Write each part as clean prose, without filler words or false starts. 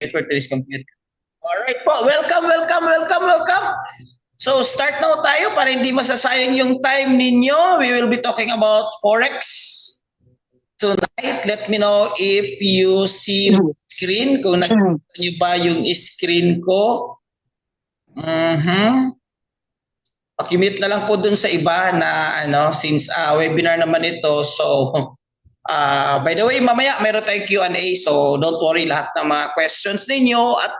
wait for today's computer. Alright po, welcome. So start na tayo para hindi masasayang yung time ninyo. We will be talking about Forex tonight. Let me know if you see my screen, kung nakikita nyo ba yung screen ko. Pakimute na lang po dun sa iba na since webinar naman ito. So by the way, mamaya mayroon tayong Q&A, so don't worry, lahat ng mga questions ninyo at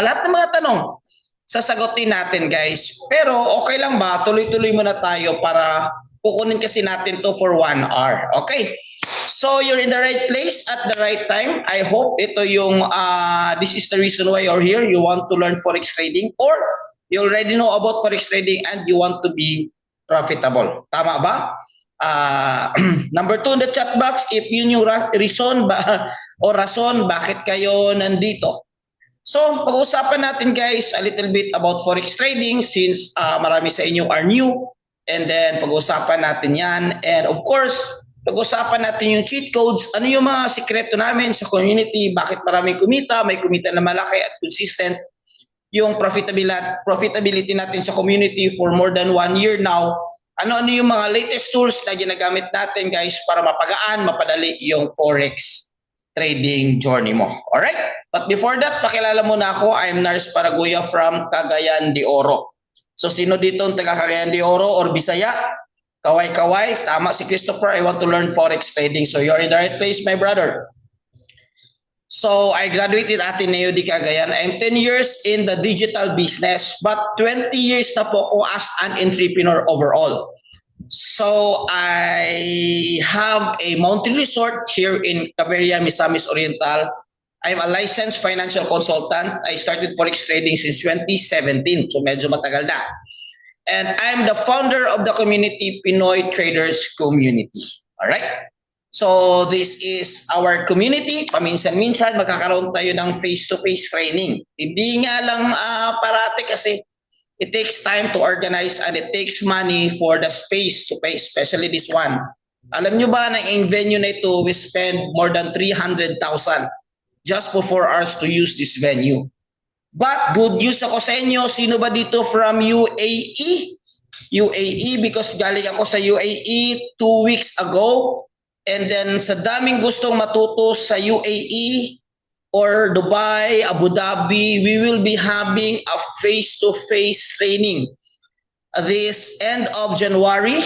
lahat ng mga tanong sasagutin natin, guys. Pero okay lang ba? Tuloy-tuloy muna tayo para kukunin kasi natin to for 1 hour. Okay? So you're in the right place at the right time. I hope ito yung this is the reason why you're here. You want to learn Forex trading, or you already know about Forex trading and you want to be profitable. Tama ba? Number 2 in the chat box, if yun yung reason o rason bakit kayo nandito. So, pag-uusapan natin, guys, a little bit about Forex trading since marami sa inyo are new. And then, pag-uusapan natin yan. And of course, pag-uusapan natin yung cheat codes. Ano yung mga sikreto namin sa community? Bakit maraming kumita? May kumita na malaki at consistent. Yung profitability natin sa community for more than 1 year now. Ano yung mga latest tools na ginagamit natin, guys, para mapagaan, mapadali yung Forex trading journey mo. Alright? But before that, pakilala muna ako. I'm Nars Paraguya from Cagayan de Oro. So, sino dito ang taga Cagayan de Oro or Bisaya? Kaway-kaway. Tama si Christopher. I want to learn Forex trading. So, you're in the right place, my brother. So, I graduated Ateneo de Cagayan. I'm 10 years in the digital business, but 20 years na po ako as an entrepreneur overall. So, I have a mountain resort here in Caveria, Misamis Oriental. I'm a licensed financial consultant. I started Forex trading since 2017, so medyo matagal na. And I'm the founder of the community, Pinoy Traders Community. Alright? So, this is our community. Paminsan-minsan, magkakaroon tayo ng face-to-face training. Hindi nga lang parati kasi it takes time to organize and it takes money for the space to pay, especially this one. Alam nyo ba na yung venue na ito, we spend more than 300,000 just for 4 hours to use this venue. But good news ako sa inyo, sino ba dito from UAE? UAE, because galing ako sa UAE 2 weeks ago. And then sa daming gustong matuto sa UAE or Dubai, Abu Dhabi, we will be having a face-to-face training this end of January.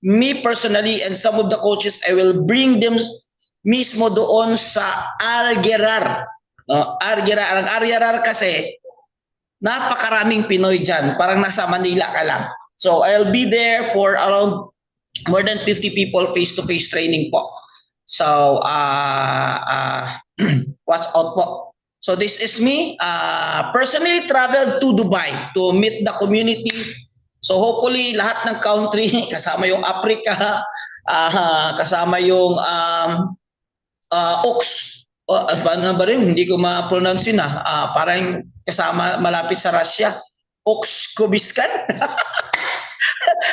Me personally and some of the coaches, I will bring them mismo doon sa Arguerar. Arguerar. Ang Arguerar kasi, napakaraming Pinoy dyan. Parang nasa Manila ka lang. So I'll be there for around more than 50 people face-to-face training po. So, watch out po. So, this is me. Personally traveled to Dubai to meet the community. So, hopefully, lahat ng country, kasama yung Africa, kasama yung Ox. Ano ba rin? Hindi ko ma-pronounce yun parang kasama malapit sa Russia. Oxkobiskan?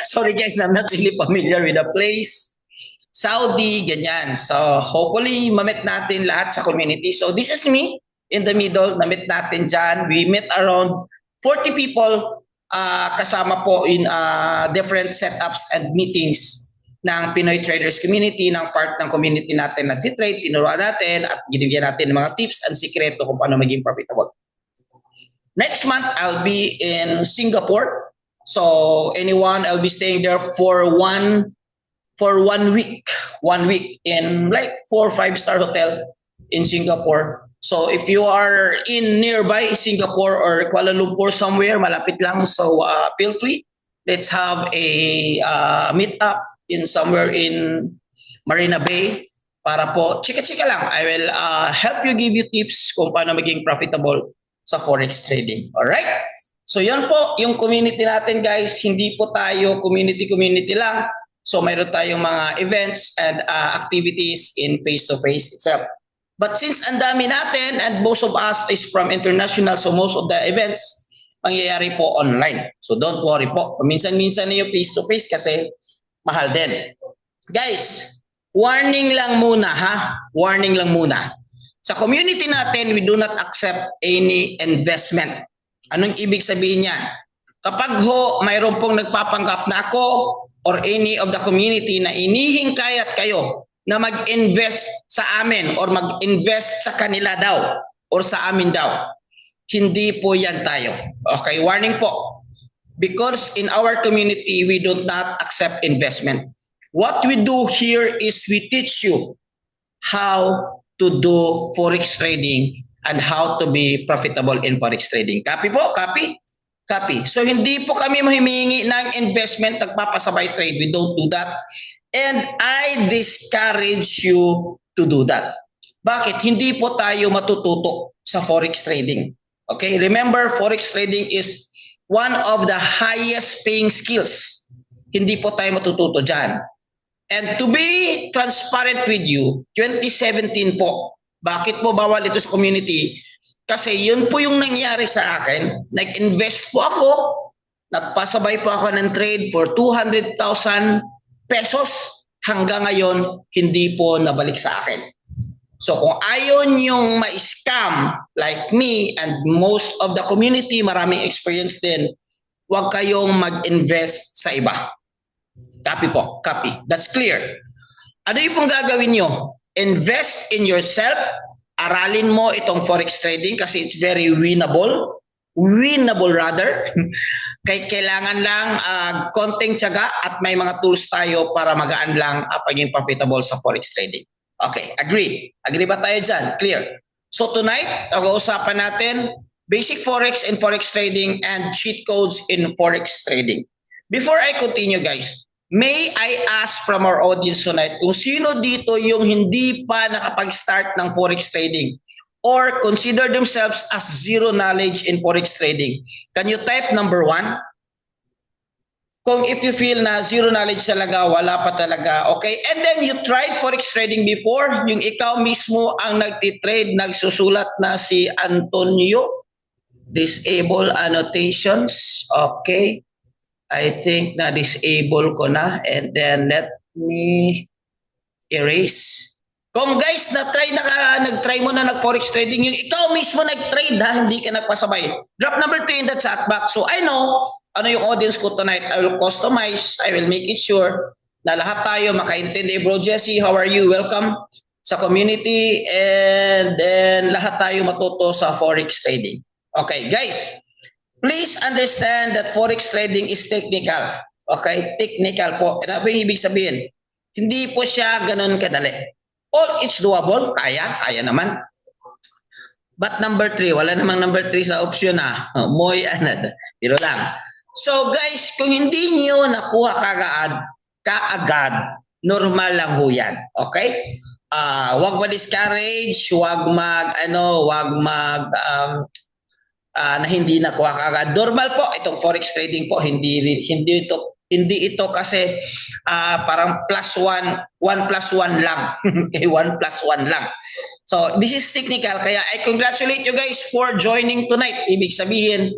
Sorry guys, I'm not really familiar with the place. Saudi, ganyan. So, hopefully, mamit natin lahat sa community. So, this is me in the middle. Namit natin dyan. We met around 40 people kasama po in different setups and meetings ng Pinoy Traders Community, ng part ng community natin na trade, tinuruan natin at binigyan natin ng mga tips and sikreto kung paano maging profitable. Next month, I'll be in Singapore. So anyone, I'll be staying there for one week in like 4 or 5-star hotel in Singapore. So if you are in nearby Singapore or Kuala Lumpur somewhere, malapit lang, so feel free. Let's have a meet up in somewhere in Marina Bay para po chika-chika lang. I will help you, give you tips kung paano maging profitable sa Forex trading. Alright? So yan po yung community natin, guys. Hindi po tayo community lang. So mayroon tayong mga events and activities in face-to-face itself. But since ang dami natin and most of us is from international, so most of the events mangyayari po online. So don't worry po. Minsan-minsan na yung face-to-face kasi mahal din. Guys, warning lang muna ha. Warning lang muna. Sa community natin, we do not accept any investment. Anong ibig sabihin niyan? Kapag mayroon pong nagpapanggap na ako or any of the community na inihingkayat kayo na mag-invest sa amin or mag-invest sa kanila daw or sa amin daw, hindi po yan tayo. Okay, warning po. Because in our community, we do not accept investment. What we do here is we teach you how to do forex trading and how to be profitable in forex trading. Copy po? Copy? Copy. So hindi po kami mahimingi ng investment, nagpapasabay trade. We don't do that. And I discourage you to do that. Bakit? Hindi po tayo matututo sa forex trading. Okay? Remember, forex trading is one of the highest paying skills. Hindi po tayo matututo dyan. And to be transparent with you, 2017 po, bakit po bawal ito sa community? Kasi yun po yung nangyari sa akin. Nag-invest po ako, nagpasabay po ako ng trade for 200,000 pesos. Hanggang ngayon, hindi po nabalik sa akin. So kung ayaw niyong ma-scam like me and most of the community, maraming experience din, huwag kayong mag-invest sa iba. Copy po, copy. That's clear. Ano yung pong gagawin nyo? Invest in yourself. Aralin mo itong forex trading kasi it's very winnable. Winnable rather. Kailangan lang konting tiyaga at may mga tools tayo para magaan lang paging profitable sa forex trading. Okay, agree. Agree ba tayo dyan? Clear. So tonight, pag-uusapan natin basic forex and forex trading and cheat codes in forex trading. Before I continue guys, may I ask from our audience tonight kung sino dito yung hindi pa nakapag-start ng forex trading or consider themselves as zero knowledge in forex trading? Can you type number 1? Kung if you feel na zero knowledge talaga, wala pa talaga, okay? And then you tried forex trading before, yung ikaw mismo ang nagtitrade, nagsusulat na si Antonio. Disable annotations, okay? I think na disable ko na and then let me erase. Kung guys nag-try mo na nag-forex trading, yung ikaw mismo nag-trade ha, hindi ka nagpasabay. Drop number 3 in the chat box. So I know ano yung audience ko tonight. I will customize, I will make it sure na lahat tayo makaintindi. Bro Jesse, how are you? Welcome sa community and then lahat tayo matuto sa forex trading. Okay guys, please understand that forex trading is technical. Okay? Technical po. Ano yung ibig sabihin? Hindi po siya ganun kadali. All it's doable. Kaya naman. But number 3, wala namang number 3 sa option na. Moy anad. Pero lang. So guys, kung hindi niyo nakuha kaagad, normal lang ho yan. Okay? Wag ma-discourage, wag na hindi nakuha kaagad. Normal po itong forex trading po, hindi ito kasi parang +1 lang. Okay, 1 plus 1 lang. So this is technical, kaya I congratulate you guys for joining tonight. Ibig sabihin,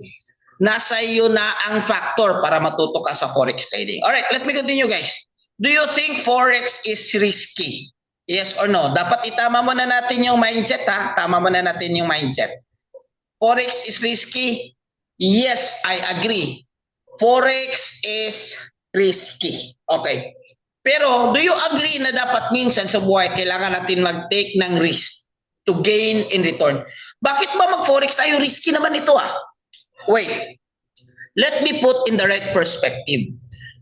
nasa iyo na ang factor para matuto ka sa forex trading. Alright, let me continue guys. Do you think forex is risky? Yes or no? Dapat itama muna natin yung mindset ha. Tama muna natin yung mindset. Forex is risky? Yes, I agree. Forex is risky. Okay. Pero do you agree na dapat minsan sa buhay kailangan natin mag-take ng risk to gain in return? Bakit ba mag-forex tayo? Risky naman ito ah. Wait. Let me put in the right perspective.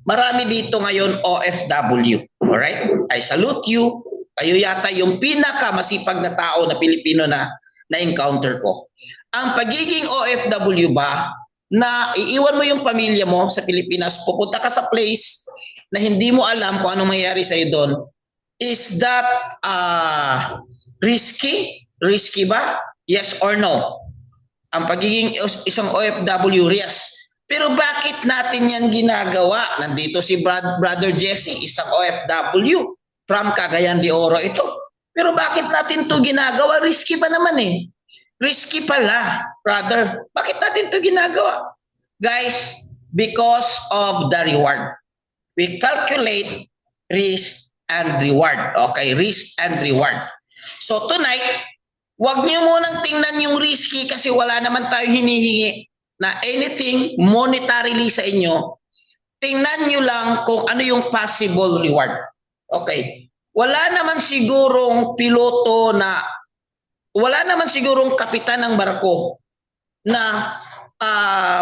Marami dito ngayon OFW. Alright? I salute you. Kayo yata yung pinakamasipag na tao na Pilipino na encounter ko. Ang pagiging OFW ba na iiwan mo yung pamilya mo sa Pilipinas, pupunta ka sa place na hindi mo alam kung anong mangyayari sa'yo doon, is that risky? Risky ba? Yes or no? Ang pagiging isang OFW, yes. Pero bakit natin yan ginagawa? Nandito si Brother Jesse, isang OFW from Cagayan de Oro ito. Pero bakit natin to ginagawa? Risky pa naman eh. Risky pala, brother. Bakit natin to ginagawa? Guys, because of the reward. We calculate risk and reward. Okay, risk and reward. So tonight, Huwag niyo munang tingnan yung risky kasi wala naman tayong hinihingi na anything monetarily sa inyo. Tingnan niyo lang kung ano yung possible reward. Okay. Wala naman sigurong piloto na, wala naman sigurong kapitan ng barko na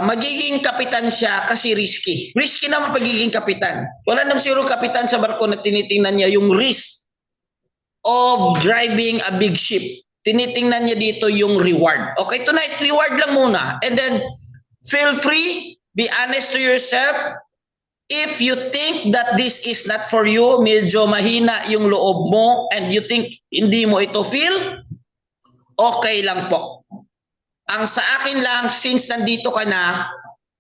magiging kapitan siya kasi risky. Risky naman pagiging kapitan. Wala naman sigurong kapitan sa barko na tinitingnan niya yung risk of driving a big ship. Tinitingnan niya dito yung reward. Okay, tonight, reward lang muna. And then, feel free, be honest to yourself. If you think that this is not for you, medyo mahina yung loob mo, and you think hindi mo ito feel, okay lang po. Ang sa akin lang, since nandito ka na,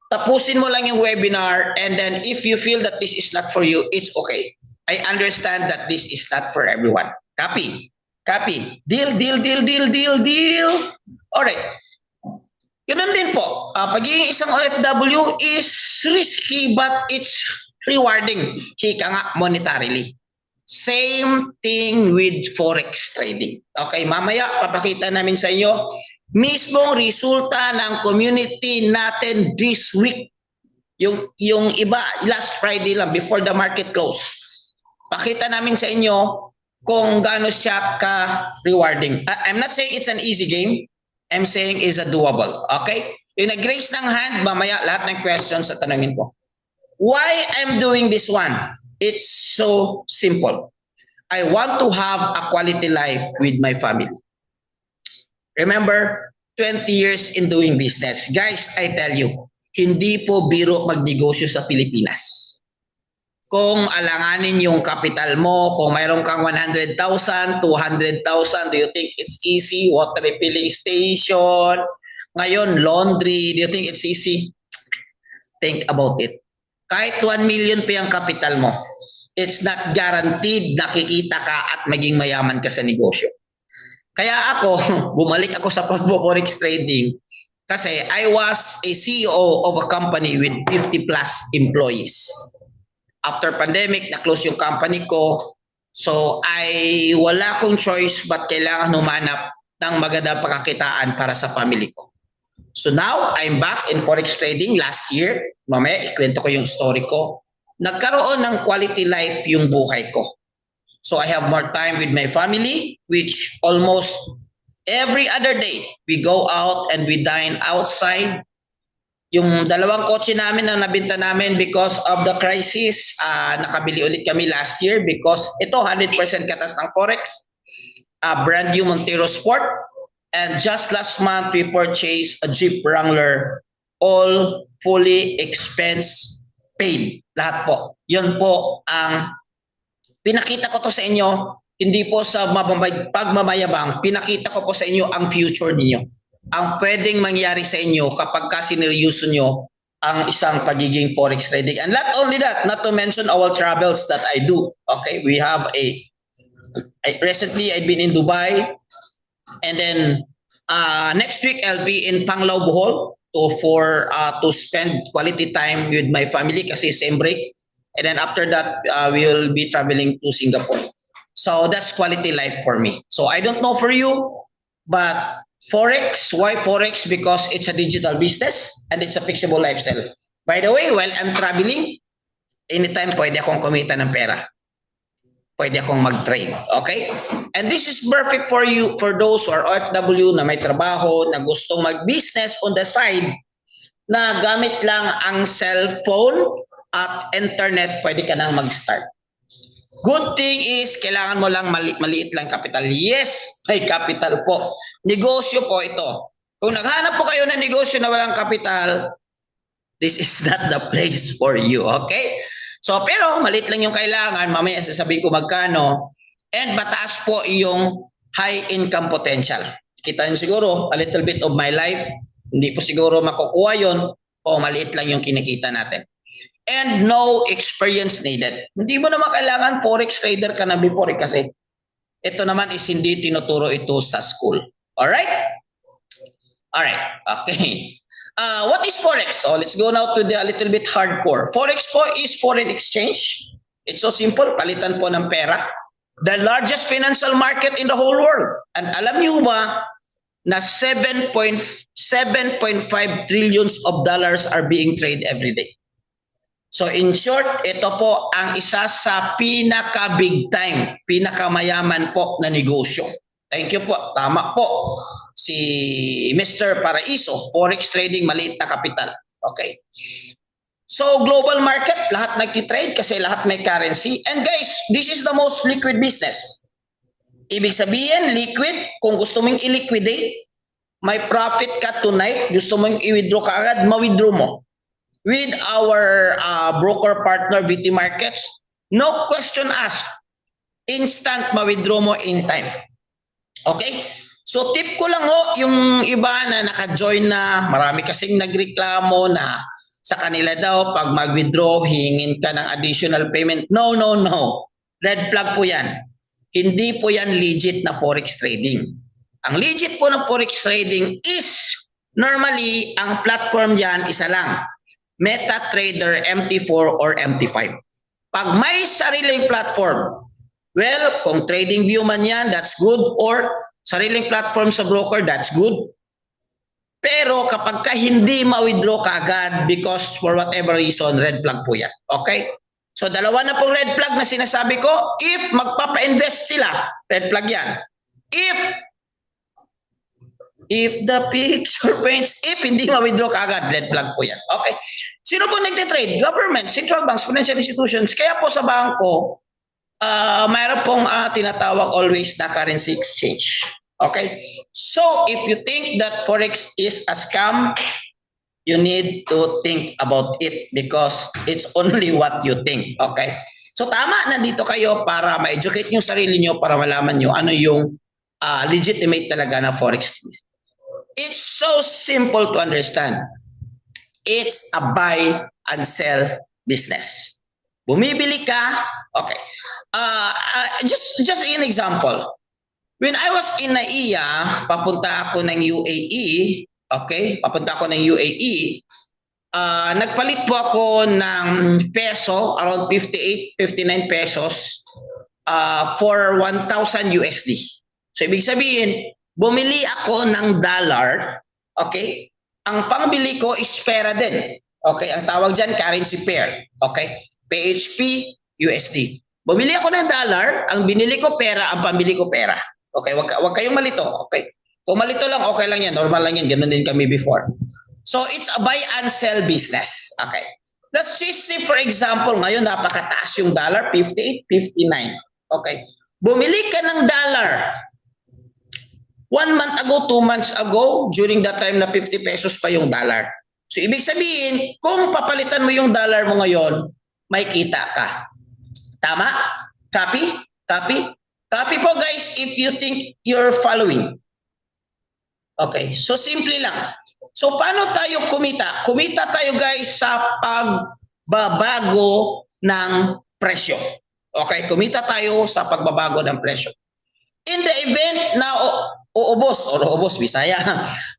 tapusin mo lang yung webinar, and then if you feel that this is not for you, it's okay. I understand that this is not for everyone. Copy. Copy. Deal, deal, deal, deal, deal, deal. Alright. Ganun din po. Pagiging isang OFW is risky but it's rewarding. Hika nga, monetarily. Same thing with forex trading. Okay, mamaya papakita namin sa inyo mismong resulta ng community natin this week. Yung iba, last Friday lang, before the market close. Pakita namin sa inyo kung gaano siya ka-rewarding. I'm not saying it's an easy game. I'm saying is a doable. Okay? Yung nag-raise ng hand, mamaya lahat ng questions sa tanongin ko. Why I'm doing this one? It's so simple. I want to have a quality life with my family. Remember, 20 years in doing business. Guys, I tell you, hindi po biro magnegosyo sa Pilipinas. Kung alanganin yung capital mo, kung mayroon kang 100,000, 200,000, do you think it's easy? Water refilling station, ngayon laundry, do you think it's easy? Think about it. Kahit 1 million pa yung capital mo, it's not guaranteed na kikita ka at maging mayaman ka sa negosyo. Kaya ako, bumalik ako sa pag-forex trading kasi I was a CEO of a company with 50 plus employees. After pandemic, na-close yung company ko. So, wala akong choice but kailangan humanap ng magandang pagkakitaan para sa family ko. So now, I'm back in forex trading last year. Mamaya, ikwento ko yung story ko. Nagkaroon ng quality life yung buhay ko. So, I have more time with my family, which almost every other day, we go out and we dine outside. Yung dalawang kotse namin na nabenta namin because of the crisis, nakabili ulit kami last year because ito 100% katas ng forex, brand new Montero Sport, and just last month we purchased a Jeep Wrangler, all fully expense paid. Lahat po. Yun po ang pinakita ko to sa inyo, hindi po sa pagmamayabang, pinakita ko po sa inyo ang future niyo. Ang pwedeng mangyari sa inyo kapag sineryoso nyo ang isang pagiging forex trading. And not only that, not to mention our travels that I do. Okay, we have recently I've been in Dubai, and then next week I'll be in Panglao, Bohol to spend quality time with my family kasi same break. And then after that, we will be traveling to Singapore. So that's quality life for me. So I don't know for you, but Forex, why Forex? Because it's a digital business and it's a fixable lifestyle. By the way, while I'm traveling, anytime pwede akong kumita ng pera. Pwede akong mag-trade. Okay? And this is perfect for you, for those who are OFW na may trabaho, na gustong mag-business on the side, na gamit lang ang cellphone at internet, pwede ka nang mag-start. Good thing is, kailangan mo lang maliit lang capital. Yes, may capital po. Negosyo po ito. Kung naghanap po kayo ng negosyo na walang kapital, this is not the place for you, okay? So, pero maliit lang yung kailangan, mamaya sasabihin ko magkano, and mataas po yung high income potential. Kita nyo siguro, a little bit of my life, hindi po siguro makukuha yun, o maliit lang yung kinikita natin. And no experience needed. Hindi mo naman kailangan forex trader ka na before kasi ito naman is hindi tinuturo ito sa school. Alright? Alright. Okay. What is Forex? So let's go now to the a little bit hardcore. Forex po is foreign exchange. It's so simple. Palitan po ng pera. The largest financial market in the whole world. And alam niyo ba na 7.5 trillions of dollars are being traded every day. So in short, ito po ang isa sa pinaka-big time, pinakamayaman po na negosyo. Thank you po. Tama po. Si Mr. Paraiso, Forex trading, maliit na kapital. Okay. So global market, lahat nagtitrade kasi lahat may currency. And guys, this is the most liquid business. Ibig sabihin, liquid, kung gusto mong i-liquidate, may profit ka tonight, gusto mong i-withdraw ka agad, ma-withdraw mo. With our broker partner, VT Markets, no question asked. Instant ma-withdraw mo in time. Okay? So tip ko lang yung iba na naka-join na, marami kasing nagreklamo na sa kanila daw, pag mag-withdraw, hingin ka ng additional payment. No, no, no. Red flag po yan. Hindi po yan legit na forex trading. Ang legit po ng forex trading is normally ang platform diyan isa lang. MetaTrader MT4 or MT5. Pag may sariling platform, well, kung TradingView man yan, that's good, or sariling platform sa broker, that's good. Pero kapag ka hindi ma-withdraw ka agad because for whatever reason, red flag po yan. Okay? So dalawa na pong red flag na sinasabi ko. If magpapa-invest sila, red flag yan. If the picture paints, if hindi ma-withdraw ka agad, red flag po yan. Okay? Sino po nagtitrade? Government, central banks, financial institutions. Kaya po sa bangko, mayroon pong tinatawag always na currency exchange. Okay? So, if you think that Forex is a scam, you need to think about it because it's only what you think. Okay? So, tama, nandito kayo para ma-educate nyo sarili nyo para malaman nyo ano yung legitimate talaga na Forex. It's so simple to understand. It's a buy and sell business. Bumibili ka, okay. Just an example. When I was in NAIA, papunta ako ng UAE, okay? Papunta ako ng UAE. Nagpalit po ako ng peso, around 58, 59 pesos for 1,000 USD. So, ibig sabihin, bumili ako ng dollar, okay? Ang pangbili ko is pera din. Okay, ang tawag dyan, currency pair. Okay, PHP, USD. Bumili ako ng dollar, ang binili ko pera, ang pambili ko pera. Okay, wag kayong malito. Okay, kung malito lang, okay lang yan. Normal lang yan. Ganun din kami before. So, it's a buy and sell business. Okay. Let's just say, for example, ngayon napakataas yung dollar, 58, 59. Okay. Bumili ka ng dollar 1 month ago, 2 months ago, during that time na 50 pesos pa yung dollar. So, ibig sabihin, kung papalitan mo yung dollar mo ngayon, may kita ka. Tama? Copy? Copy? Copy po guys if you think you're following. Okay, so simple lang. So, paano tayo kumita? Kumita tayo guys sa pagbabago ng presyo. Okay, kumita tayo sa pagbabago ng presyo. In the event na uubos, Bisaya,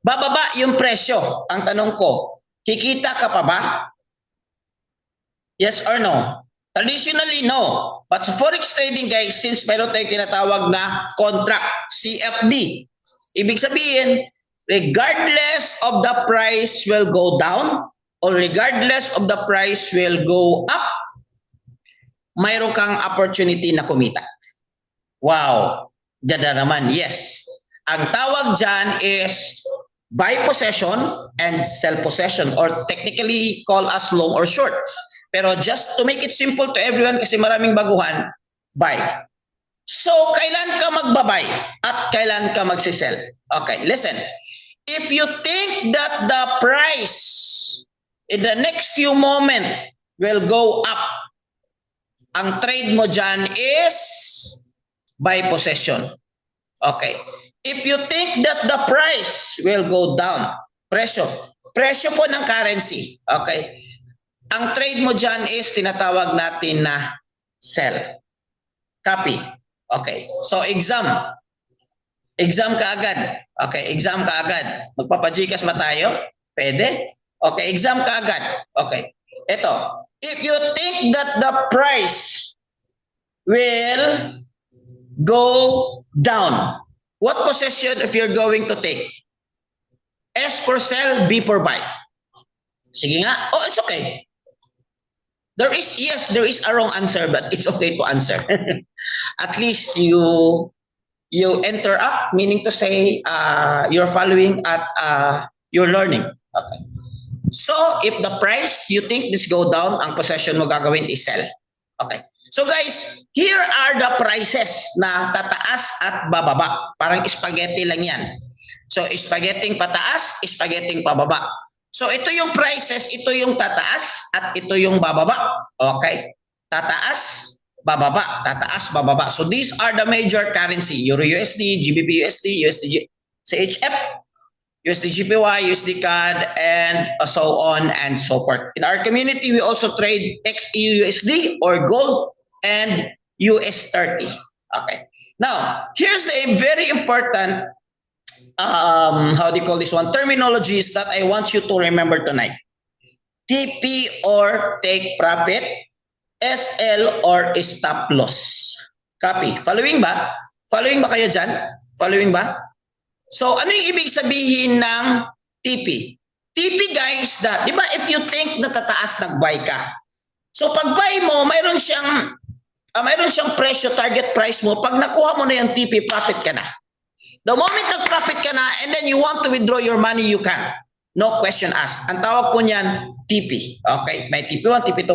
bababa yung presyo. Ang tanong ko, kikita ka pa ba? Yes or no? Traditionally, no. But sa forex trading, guys, since meron tayong tinatawag na contract, CFD, ibig sabihin, regardless of the price will go down or regardless of the price will go up, mayroon kang opportunity na kumita. Wow. Ganda naman, yes. Ang tawag dyan is buy possession and sell possession or technically call as long or short. Pero just to make it simple to everyone kasi maraming baguhan, buy. So, kailan ka magbabay at kailan ka magsisell? Okay, listen. If you think that the price in the next few moments will go up, ang trade mo dyan is buy possession. Okay. If you think that the price will go down, presyo po ng currency. Okay. Ang trade mo dyan is tinatawag natin na sell. Copy. Okay. So, exam. Exam ka agad. Okay. Exam ka agad. Magpapajikas ba tayo? Pwede? Okay. Exam ka agad. Okay. Ito. If you think that the price will go down. What possession if you're going to take? S for sell, B for buy. Sige nga. Oh, it's okay. There is a wrong answer, but it's okay to answer. At least you enter up, meaning to say you're following at you're learning. Okay. So if the price you think this go down, ang possession mo gagawin is sell. Okay. So guys, here are the prices na tataas at bababa. Parang spaghetti lang yan. So spaghetti pataas, spaghetti pababa. So ito yung prices, ito yung tataas at ito yung bababa. Okay? Tataas, bababa, tataas, bababa. So these are the major currency. Euro USD, GBP USD, USD CHF, USD GPY, USD CAD, and so on and so forth. In our community, we also trade XEU USD or gold and US30. Okay. Now, here's the very important how do you call this one? Terminologies that I want you to remember tonight. TP or take profit, SL or stop loss. Copy. Following ba? Following ba kayo dyan? Following ba? So, ano yung ibig sabihin ng TP? TP guys, di ba if you think na tataas, nag-buy ka. So, pag buy mo, mayroon siyang presyo, target price mo. Pag nakuha mo na yung TP, profit ka na. The moment nag-profit ka na and then you want to withdraw your money, you can. No question asked. Ang tawag po niyan, TP. Okay? May TP1, TP2.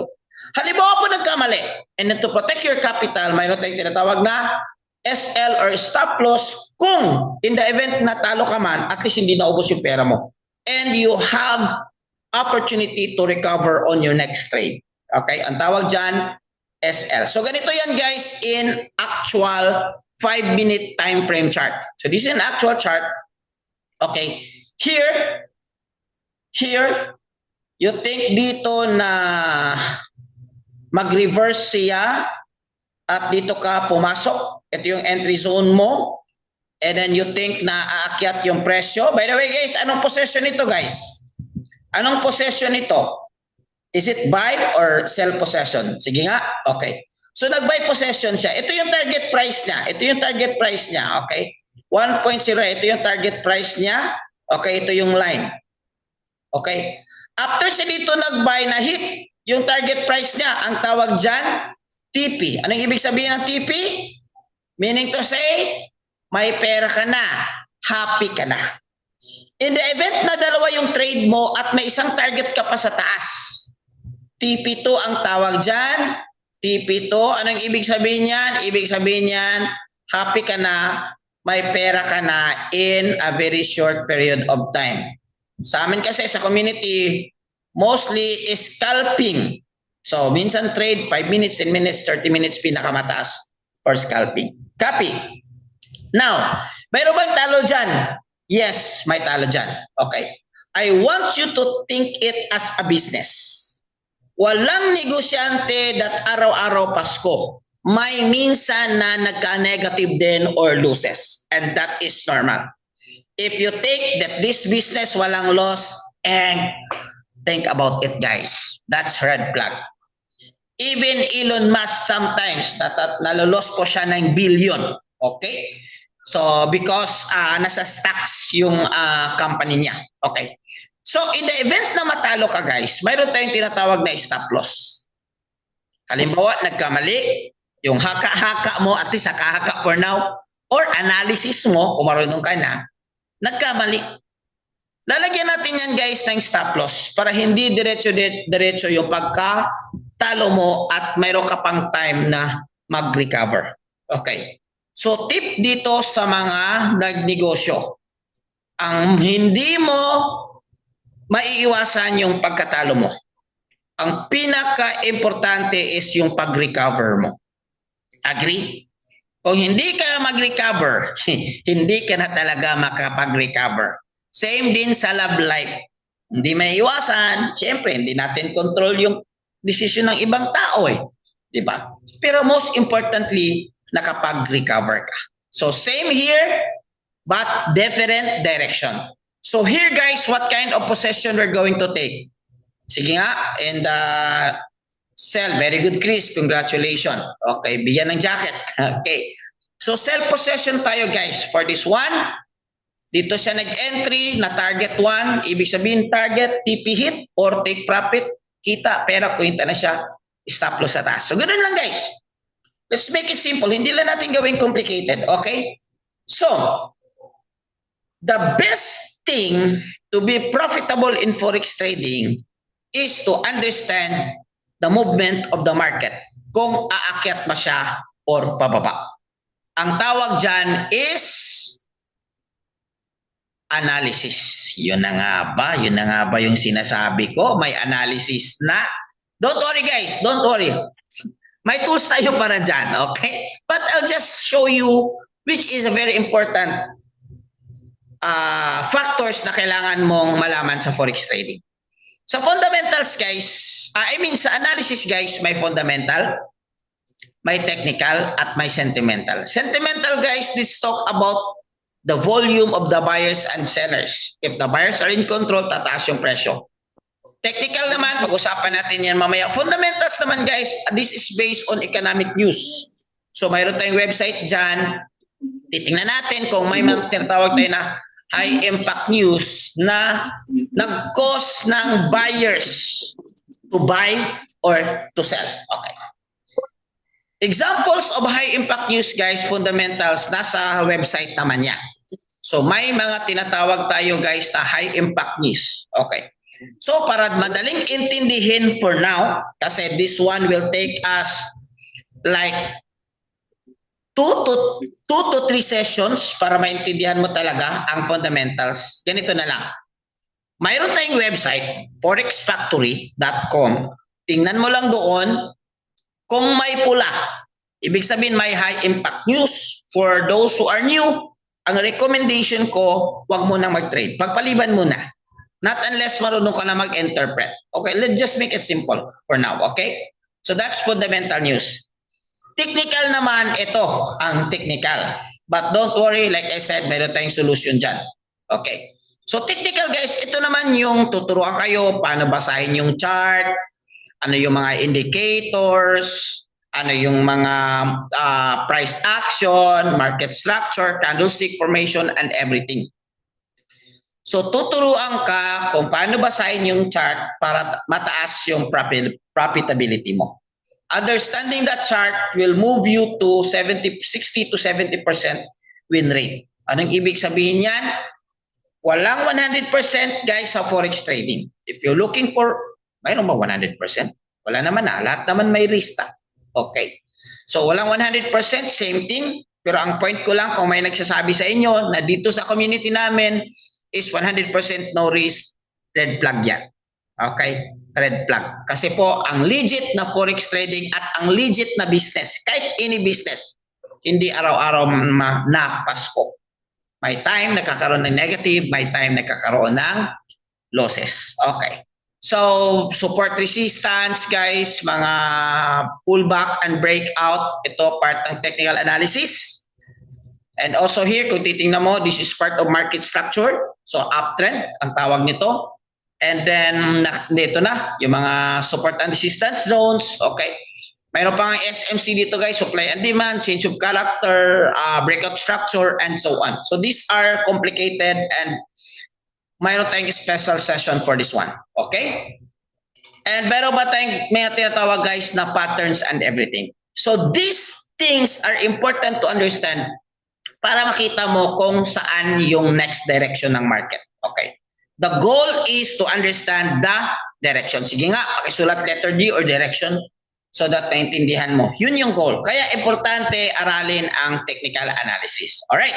Halimbawa po nagkamali. And then to protect your capital, mayroon tayong tinatawag na SL or stop loss kung in the event na talo ka man, at least hindi naubos yung pera mo. And you have opportunity to recover on your next trade. Okay? Ang tawag dyan, SL. So ganito yan guys in actual 5-minute time frame chart. So this is an actual chart. Okay. Here, you think dito na mag-reverse siya at dito ka pumasok. Ito yung entry zone mo. And then you think na aakyat yung presyo. By the way guys, anong possession nito guys? Anong possession nito? Is it buy or sell possession? Sige nga. Okay. So nag-buy possession siya. Ito yung target price niya. Ito yung target price niya. Okay. 1.0. Ito yung target price niya. Okay. Ito yung line. Okay. After siya dito nag-buy na hit yung target price niya, ang tawag dyan, TP. Anong ibig sabihin ng TP? Meaning to say, may pera ka na. Happy ka na. In the event na dalawa yung trade mo at may isang target ka pa sa taas, TP2 ang tawag dyan. TP2, anong ibig sabihin niyan? Ibig sabihin niyan, happy ka na, may pera ka na in a very short period of time. Sa amin kasi sa community, mostly is scalping. So, minsan trade, 5 minutes, 10 minutes, 30 minutes, pinakamataas for scalping. Copy. Now, mayroon bang talo dyan? Yes, may talo dyan. Okay. I want you to think it as a business. Walang negosyante that araw-araw Pasko. May minsan na nagka-negative din or loses. And that is normal. If you think that this business walang loss, and think about it guys. That's red flag. Even Elon Musk sometimes, nalolos po siya ng billion. Okay? So, because nasa stocks yung company niya. Okay? So, in the event na matalo ka guys, mayroon tayong tinatawag na stop loss. Halimbawa, nagkamali, yung haka-haka mo, at least haka-haka for now, or analysis mo, kung marunong ka na, nagkamali. Lalagyan natin yan guys ng stop loss para hindi diretso yung pagkatalo mo at mayroon ka pang time na mag-recover. Okay. So, tip dito sa mga nagnegosyo, ang hindi mo maiiwasan yung pagkatalo mo. Ang pinaka-importante is yung pag-recover mo. Agree? Kung hindi ka mag-recover, hindi ka na talaga makapag-recover. Same din sa love life. Hindi maiiwasan. Siyempre, hindi natin control yung decision ng ibang tao eh. Diba? Pero most importantly, nakapag-recover ka. So same here, but different direction. So here guys, what kind of possession we're going to take? Sige nga, and sell. Very good Chris, congratulations. Okay, bigyan ng jacket. Okay. So self-possession tayo guys for this one. Dito siya nag-entry na target 1, ibig sabihin target, TP hit or take profit, kita, pera, kwenta na siya, stop loss sa taas. So ganoon lang guys. Let's make it simple, hindi lang natin gawing complicated, okay? So, the best thing to be profitable in forex trading is to understand the movement of the market, kung aakyat ba siya or pababa. Ang tawag dyan is analysis. Yun na nga ba yung sinasabi ko? May analysis na. Don't worry guys, don't worry. May tools tayo para dyan, okay? But I'll just show you which is a very important factors na kailangan mong malaman sa forex trading. Sa fundamentals guys, sa analysis guys, may fundamental, may technical, at may sentimental. Sentimental guys, this talk about the volume of the buyers and sellers. If the buyers are in control, tataas yung presyo. Technical naman, pag-usapan natin yan mamaya. Fundamentals naman guys, this is based on economic news. So mayroon tayong website dyan. Titingnan natin kung may mga tinatawag tayo na high impact news na nag-cause ng buyers to buy or to sell. Okay. Examples of high impact news guys, fundamentals, nasa website naman yan. So may mga tinatawag tayo guys na high impact news. Okay. So para madaling intindihin for now, kasi this one will take us like 2 to 3 sessions para maintindihan mo talaga ang fundamentals. Ganito na lang. Mayroon tayong website, forexfactory.com. Tingnan mo lang doon kung may pula. Ibig sabihin may high impact news. For those who are new, ang recommendation ko, huwag mo na mag-trade. Pagpaliban mo na. Not unless marunong ka na mag-interpret. Okay, let's just make it simple for now. Okay? So that's fundamental news. Technical naman, ito ang technical. But don't worry, like I said, meron tayong solution dyan. Okay. So technical guys, ito naman yung tuturuan kayo paano basahin yung chart, ano yung mga indicators, ano yung mga price action, market structure, candlestick formation, and everything. So tuturuan ka kung paano basahin yung chart para mataas yung profitability mo. Understanding that chart will move you to 60 to 70% win rate. Anong ibig sabihin yan? Walang 100% guys sa forex trading. If you're looking for, mayroon ba 100%? Wala naman na. Lahat naman may risk. Okay. So walang 100%, same thing. Pero ang point ko lang, kung may nagsasabi sa inyo na dito sa community namin is 100% no risk, red flag yan. Okay? Red flag. Kasi po, ang legit na forex trading at ang legit na business, kahit any business, hindi araw-araw na Pasko. May time nagkakaroon ng negative, may time nagkakaroon ng losses. Okay. So, support resistance, guys, mga pullback and breakout, ito part ng technical analysis. And also here, kung titingnan mo, this is part of market structure. So, uptrend, ang tawag nito. And then, dito na, yung mga support and resistance zones. Okay. Mayroon pang SMC dito guys, supply and demand, change of character, breakout structure, and so on. So, these are complicated and mayroon tayong special session for this one. Okay? And meron ba tayong may tinatawag guys na patterns and everything. So, these things are important to understand para makita mo kung saan yung next direction ng market. Okay. The goal is to understand the direction. Sige nga, pakisulat letter D or direction so that naintindihan mo. Yun yung goal. Kaya importante aralin ang technical analysis. Alright.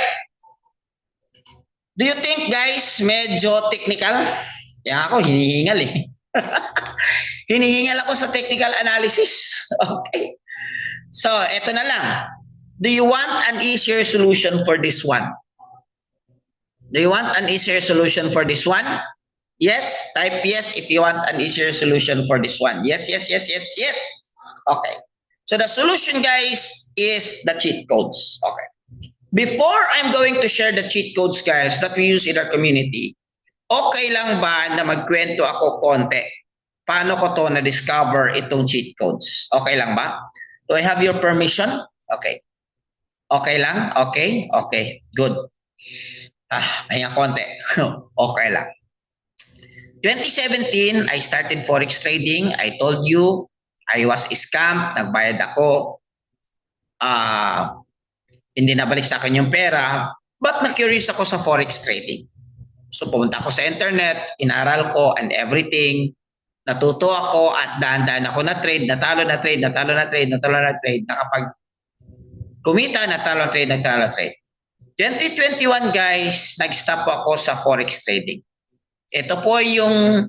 Do you think guys, medyo technical? Kaya ako, hinihingal eh. Hinihingal ako sa technical analysis. Okay. So, eto na lang. Do you want an easier solution for this one? Do you want an easier solution for this one? Yes, type yes if you want an easier solution for this one. Yes, yes, yes, yes, yes. Okay. So the solution guys is the cheat codes. Okay. Before I'm going to share the cheat codes guys that we use in our community, okay lang ba na magkwento ako konti? Paano ko to na-discover itong cheat codes? Okay lang ba? Do I have your permission? Okay. Okay lang? Okay? Okay. Good. May konti. Okay lang. 2017, I started forex trading. I told you, I was scammed. Nagbayad ako. Hindi nabalik sa akin yung pera. But na-curious ako sa forex trading. So pumunta ako sa internet, inaral ko and everything. Natuto ako at dahan-dahan ako na trade, natalo na trade. Nakapag kumita, natalo na trade. 2021 guys, nag-stop ako sa forex trading. Ito po yung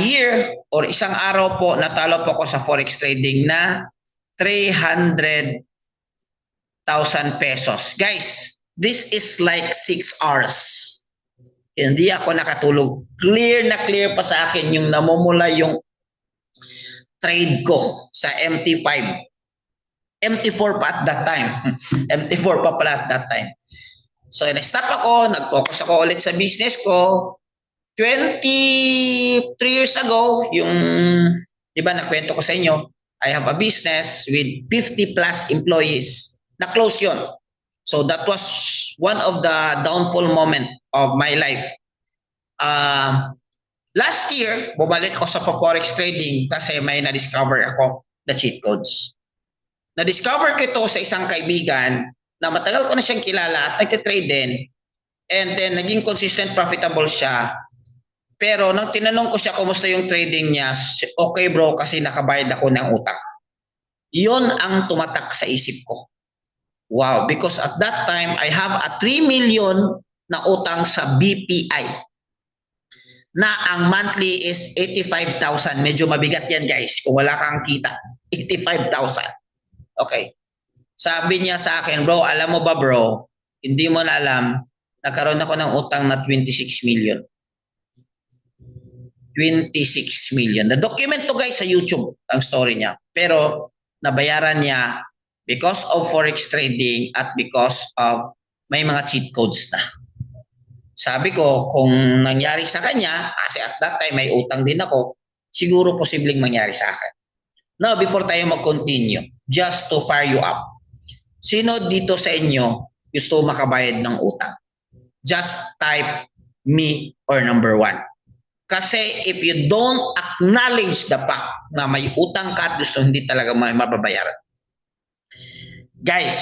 year or isang araw po natalo po ako sa forex trading na 300,000 pesos. Guys, this is like 6 hours. Hindi ako nakatulog. Clear na clear pa sa akin yung namumula yung trade ko sa MT5. MT4 pa at that time. MT4 pa pala at that time. So, na-stop ako. Nag-focus ako ulit sa business ko. 23 years ago, yung, di ba, nakwento ko sa inyo, I have a business with 50 plus employees. Na-close yun. So that was one of the downfall moment of my life. Last year, bumalik ako sa forex trading kasi may na-discover ako na cheat codes. Na-discover ko ito sa isang kaibigan na matagal ko na siyang kilala at nagtitrade din. And then, naging consistent, profitable siya. Pero nang tinanong ko siya kumusta yung trading niya, okay bro, kasi nakabayad ako ng utang. Yun ang tumatak sa isip ko. Wow, because at that time, I have a 3 million na utang sa BPI. Na ang monthly is 85,000. Medyo mabigat yan guys, kung wala kang kita. 85,000. Okay. Sabi niya sa akin, bro, alam mo ba bro, hindi mo na alam, nagkaroon ako ng utang na 26 million. 26 million. Na-document to guys sa YouTube, ang story niya. Pero, nabayaran niya because of forex trading at because of may mga cheat codes na. Sabi ko, kung nangyari sa kanya, kasi at that time may utang din ako, siguro posibleng mangyari sa akin. Now, before tayo mag-continue, just to fire you up, sino dito sa inyo gusto makabayad ng utang? Just type me or number 1. Kasi if you don't acknowledge the fact na may utang ka at gusto hindi talaga may mababayaran. Guys,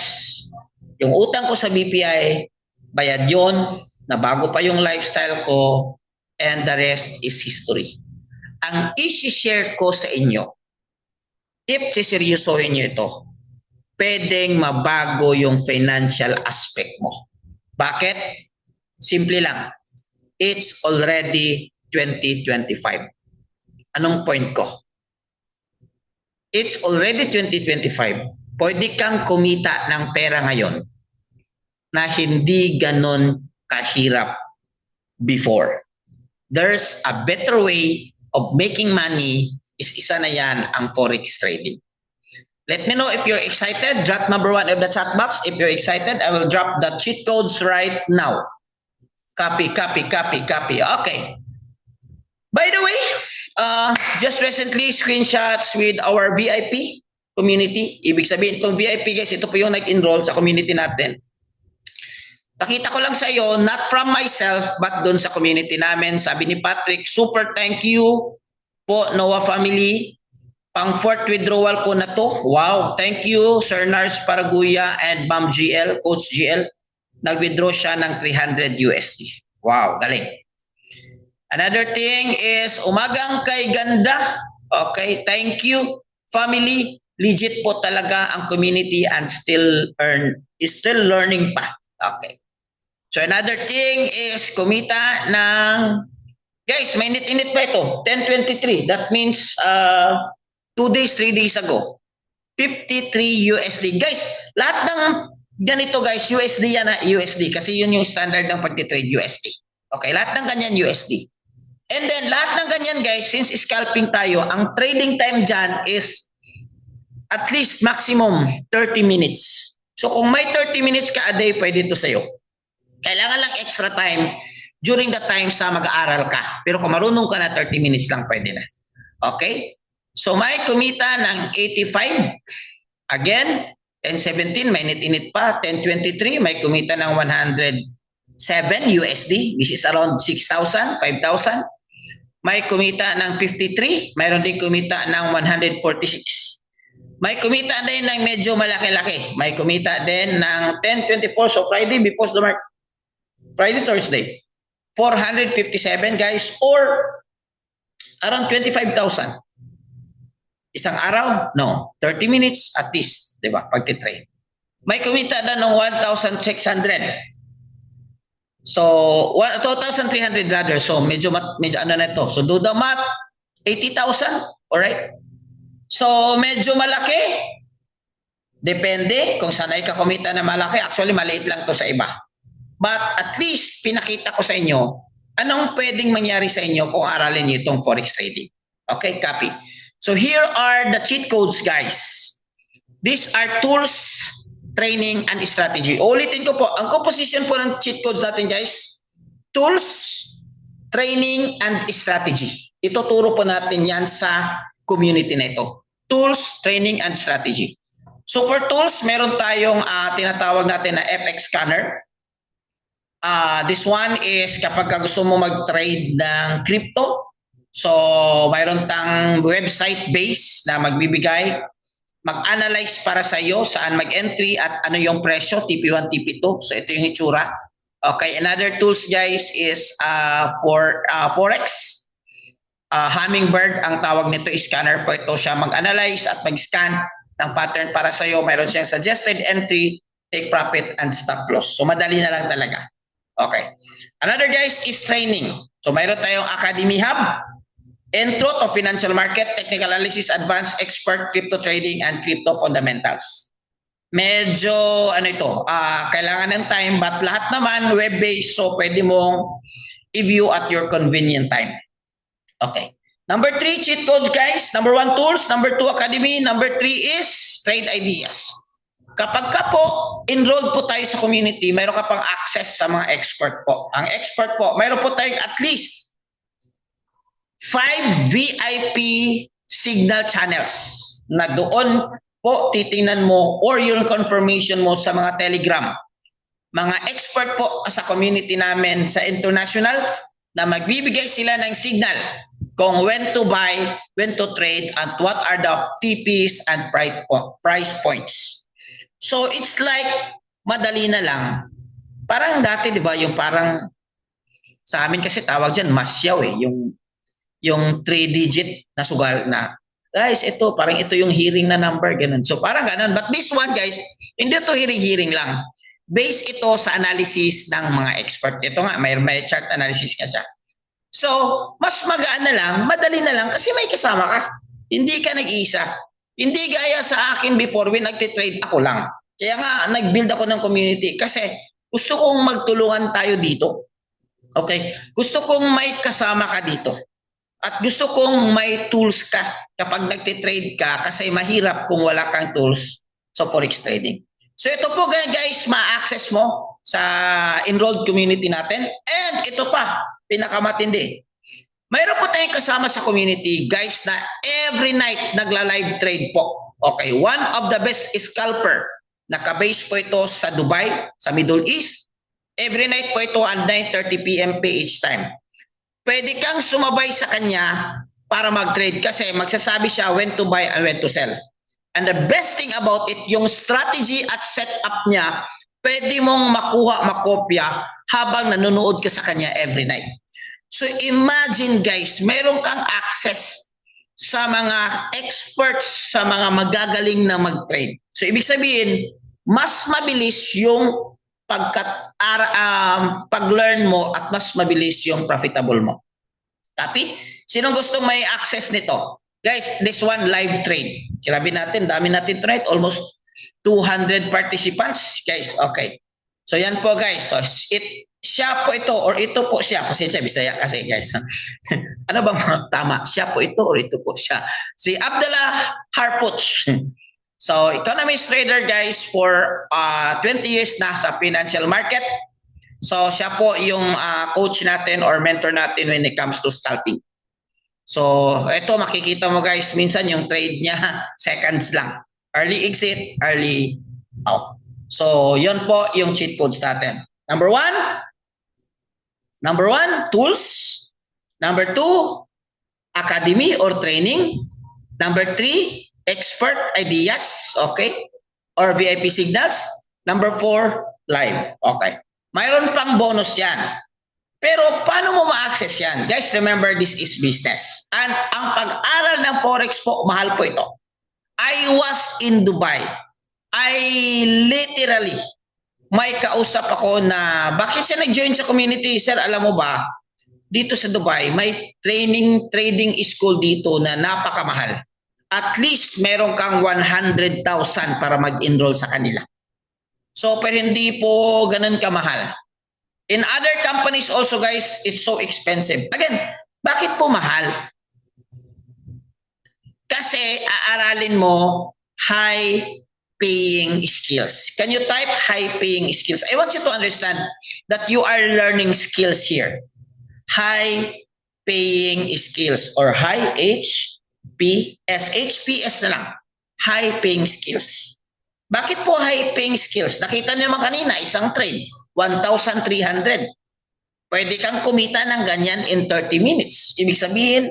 yung utang ko sa BPI, bayad yon, nabago pa yung lifestyle ko, and the rest is history. Ang isi-share ko sa inyo, if siseryosohin nyo ito, pwedeng mabago yung financial aspect mo. Bakit? Simple lang. It's already 2025. Anong point ko? It's already 2025. Pwede kang kumita ng pera ngayon na hindi ganon kahirap before. There's a better way of making money. Isa na yan ang forex trading. Let me know if you're excited. Drop number 1 of the chat box. If you're excited, I will drop the cheat codes right now. Copy. Okay. By the way, just recently screenshots with our VIP community. Ibig sabihin, itong VIP guys, ito po yung nag-enroll sa community natin. Pakita ko lang sa iyo, not from myself, but doon sa community namin. Sabi ni Patrick, super thank you po, Noah family. Pang fourth withdrawal ko na to. Wow, thank you, Sir Nars Paraguya and Ma'am GL, Coach GL. Nag-withdraw siya ng 300 USD. Wow, galing. Another thing is, umagang kay ganda. Okay, thank you, family. Legit po talaga ang community and still learning pa. Okay. So another thing is kumita ng, guys, may init pa ito, 10.23. That means 2 days, 3 days ago, 53 USD. Guys, lahat ng ganito guys, USD yan na USD kasi yun yung standard ng pagtitrade USD. Okay, lahat ng ganyan USD. And then lahat ng ganyan guys, since scalping tayo, ang trading time dyan is at least maximum 30 minutes. So kung may 30 minutes ka a day, pwede ito sa'yo. Kailangan lang extra time during the time sa mag-aaral ka. Pero kung marunong ka na, 30 minutes lang pwede na. Okay? So may kumita ng 85. Again, 10.17, may init pa. 10.23, may kumita ng 107 USD. This is around 6,000, 5,000. May kumita ng 53, mayroon din kumita ng 146. May kumita din ng medyo malaki-laki. May kumita din ng 10.24, so Friday before the market. Friday, Thursday. 457 guys, or around 25,000. Isang araw? No. 30 minutes at least, di ba? Pagtitrade. May kumita na ng 1,600. So, 2,300 rather. So, medyo ano na ito. So, do the math, 80,000. Alright? So, medyo malaki. Depende kung sanay ka kumita na malaki. Actually, maliit lang to sa iba. But at least, pinakita ko sa inyo, anong pwedeng mangyari sa inyo kung aralin niyo itong forex trading. Okay, copy. So, here are the cheat codes, guys. These are tools, training, and strategy. Ulitin ko po, ang composition po ng cheat codes natin, guys, tools, training, and strategy. Ituturo po natin yan sa community na ito. Tools, training, and strategy. So for tools, meron tayong tinatawag natin na FX scanner. This one is kapag gusto mo mag-trade ng crypto. So mayroon tang website base na magbibigay, mag-analyze para sa iyo saan mag-entry at ano yung presyo, TP1, TP2. So ito yung hitsura. Okay, another tools, guys, is for Forex. Hummingbird, ang tawag nito is scanner po ito. Siya mag-analyze at mag-scan ng pattern para sa iyo. Mayroon siyang suggested entry, take profit, and stop loss. So madali na lang talaga. Okay. Another, guys, is training. So mayroon tayong Academy Hub, Intro to Financial Market, Technical Analysis, Advanced Expert Crypto Trading, and Crypto Fundamentals. Medyo, kailangan ng time, but lahat naman web-based, so pwede mong i-view at your convenient time. Okay. Number 3, cheat codes, guys. Number 1, tools. Number 2, academy. Number 3 is trade ideas. Kapag ka po, enrolled po tayo sa community, mayroon ka pang access sa mga expert po. Ang expert po, mayroon po tayong at least 5 VIP signal channels na doon po titingnan mo or yung confirmation mo sa mga Telegram. Mga expert po sa community namin sa international na magbibigay sila ng signal kung when to buy, when to trade, and what are the TPs and price points. So it's like madali na lang. Parang dati, di ba, yung parang sa amin kasi tawag dyan, masyaw eh. Yung 3-digit na sugal na, guys, ito, parang ito yung hearing na number, ganun. So parang ganun. But this one, guys, hindi to hearing lang. Base ito sa analysis ng mga expert. Ito nga, may chart analysis nga siya. So, mas magaan na lang, madali na lang kasi may kasama ka. Hindi ka nag-iisa. Hindi gaya sa akin before when nagtitrade ako lang. Kaya nga, nag-build ako ng community kasi gusto kong magtulungan tayo dito. Okay? Gusto kong may kasama ka dito. At gusto kong may tools ka kapag nagtitrade ka kasi mahirap kung wala kang tools sa forex trading. So ito po, guys, ma-access mo sa enrolled community natin. And ito pa, pinakamatindi. Mayroon po tayong kasama sa community, guys, na every night nagla-live trade po. Okay, one of the best scalper. Naka-base po ito sa Dubai, sa Middle East. Every night po ito at 9:30 PM PH time. Pwede kang sumabay sa kanya para mag-trade kasi magsasabi siya when to buy and when to sell. And the best thing about it, yung strategy at setup niya, pwede mong makuha, makopya habang nanonood ka sa kanya every night. So imagine, guys, meron kang access sa mga experts, sa mga magagaling na mag-trade. So ibig sabihin, mas mabilis yung pag-learn mo at mas mabilis yung profitable mo. Copy? Sinong gusto may access nito? Guys, this one live trade. Grabe natin, dami natin tonight, almost 200 participants. Guys, okay. So yan po, guys. So siya po ito or ito po siya. Pasensya, Bisaya kasi, guys. Ano bang tama? Siya po ito or ito po siya. Si Abdullah Harpuch. So, economist trader, guys, for 20 years na sa financial market. So, siya po yung coach natin or mentor natin when it comes to scalping. So, ito makikita mo, guys, minsan yung trade niya seconds lang. Early exit, early Oh. So, yon po yung cheat codes natin. Number one, tools. Number two, academy or training. Number three, expert ideas, okay? Or VIP signals. Number four, live, okay? Mayroon pang bonus yan. Pero paano mo ma-access yan? Guys, remember, this is business. And ang pag-aral ng Forex po, mahal po ito. I was in Dubai. I literally, may kausap ako na, bakit siya nag-join sa community? Sir, alam mo ba, dito sa Dubai, may trading school dito na napakamahal. At least meron kang 100,000 para mag-enroll sa kanila. So, pero hindi po ganun kamahal. In other companies also, guys, it's so expensive. Again, bakit po mahal? Kasi aaralin mo high-paying skills. Can you type high-paying skills? I want you to understand that you are learning skills here. High-paying skills or high HPS. HPS na lang. High-paying skills. Bakit po high-paying skills? Nakita niyo naman kanina, isang trade, 1,300. Pwede kang kumita ng ganyan in 30 minutes. Ibig sabihin,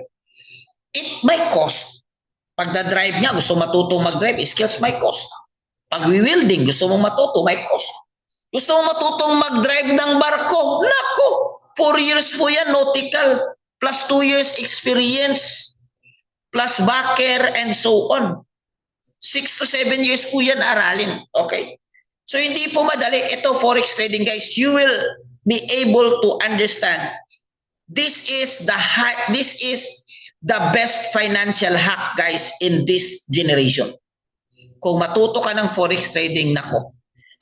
it might cost. Pag na-drive niya, gusto matutong mag-drive, skills may cost. Pag wielding, gusto mong matuto, may cost. Gusto mong matutong mag-drive ng barko, nako, 4 years po yan, nautical, plus 2 years experience, plus backer, and so on. 6 to 7 years po yan aralin. Okay? So, hindi po madali. Ito, Forex trading, guys, you will be able to understand this is the best financial hack, guys, in this generation. Kung matuto ka ng Forex trading, nako.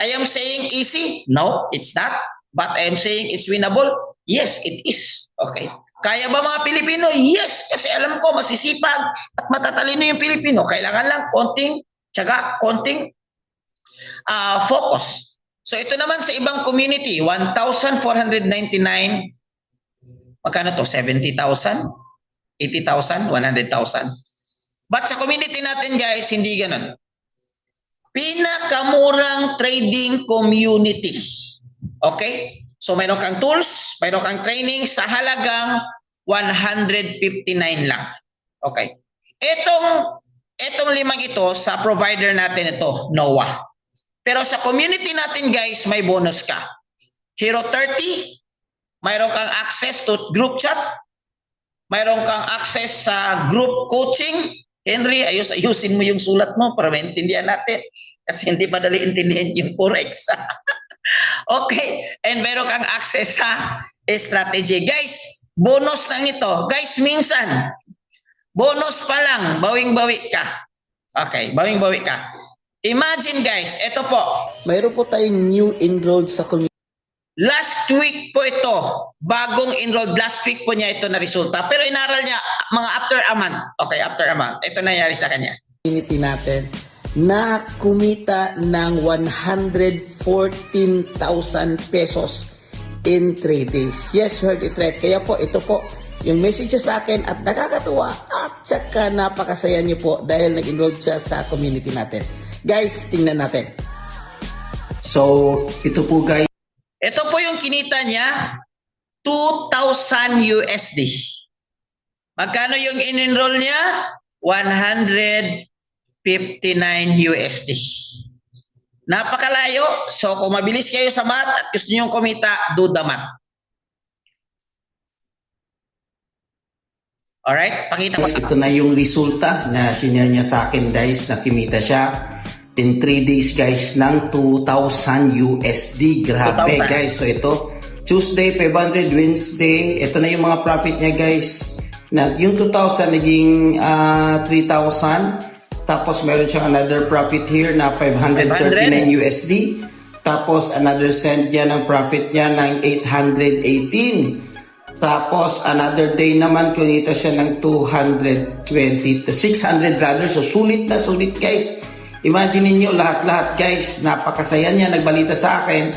I am saying easy? No, it's not. But I am saying it's winnable? Yes, it is. Okay. Kaya ba mga Pilipino? Yes. Kasi alam ko, masisipag at matatalino yung Pilipino. Kailangan lang konting tiyaga, konting focus. So ito naman sa ibang community, 1,499. Magkano to? 70,000? 80,000? 100,000? But sa community natin, guys, hindi ganun. Pinakamurang trading community. Okay? So mayroon kang tools, mayroon kang training sa halagang 159 lang. Okay? Etong limang ito, sa provider natin ito, NOAH. Pero sa community natin, guys, may bonus ka. Hero 30, mayroon kang access to group chat, mayroon kang access sa group coaching. Henry, ayusin mo yung sulat mo para maintindihan natin. Kasi hindi madali intindihan yung Forex. Okay. And meron kang access sa strategy. Guys, bonus lang ito. Guys, minsan, bonus pa lang, bawing-bawi ka. Okay, bawing-bawi ka. Imagine, guys, ito po. Mayroon po tayong new enrolled sa community. Last week po ito, bagong enrolled, last week po niya ito na resulta. Pero inaral niya mga after a month. Okay, after a month. Ito nangyari sa kanya. Community natin na kumita ng 114,000 pesos in 3 days. Yes, heard it right. Kaya po, ito po yung message sa akin at nakakatuwa at saka napakasaya niyo po dahil nag-enroll siya sa community natin. Guys, tingnan natin. So, ito po guys. Ito po yung kinita niya, 2,000 USD. Magkano yung in-enroll niya? 159 USD. Napakalayo. So kung mabilis kayo sa math at gusto niyo kumita, do the math. Alright? Pakita ko. Ito na yung resulta na sinare niya sa akin, guys. Nakimita siya in 3 days, guys, ng 2,000 USD. Grabe, 2,000. guys. So ito, Tuesday, 500, Wednesday. Ito na yung mga profit niya, guys. Na, yung 2,000 naging 3,000. Tapos meron siyang another profit here na 539 USD. Tapos another cent niya ng profit niya ng 818. Tapos another day naman kunita siya ng 600 rather. So sulit na sulit, guys. Imagine niyo lahat-lahat, guys. Napakasaya niya, nagbalita sa akin.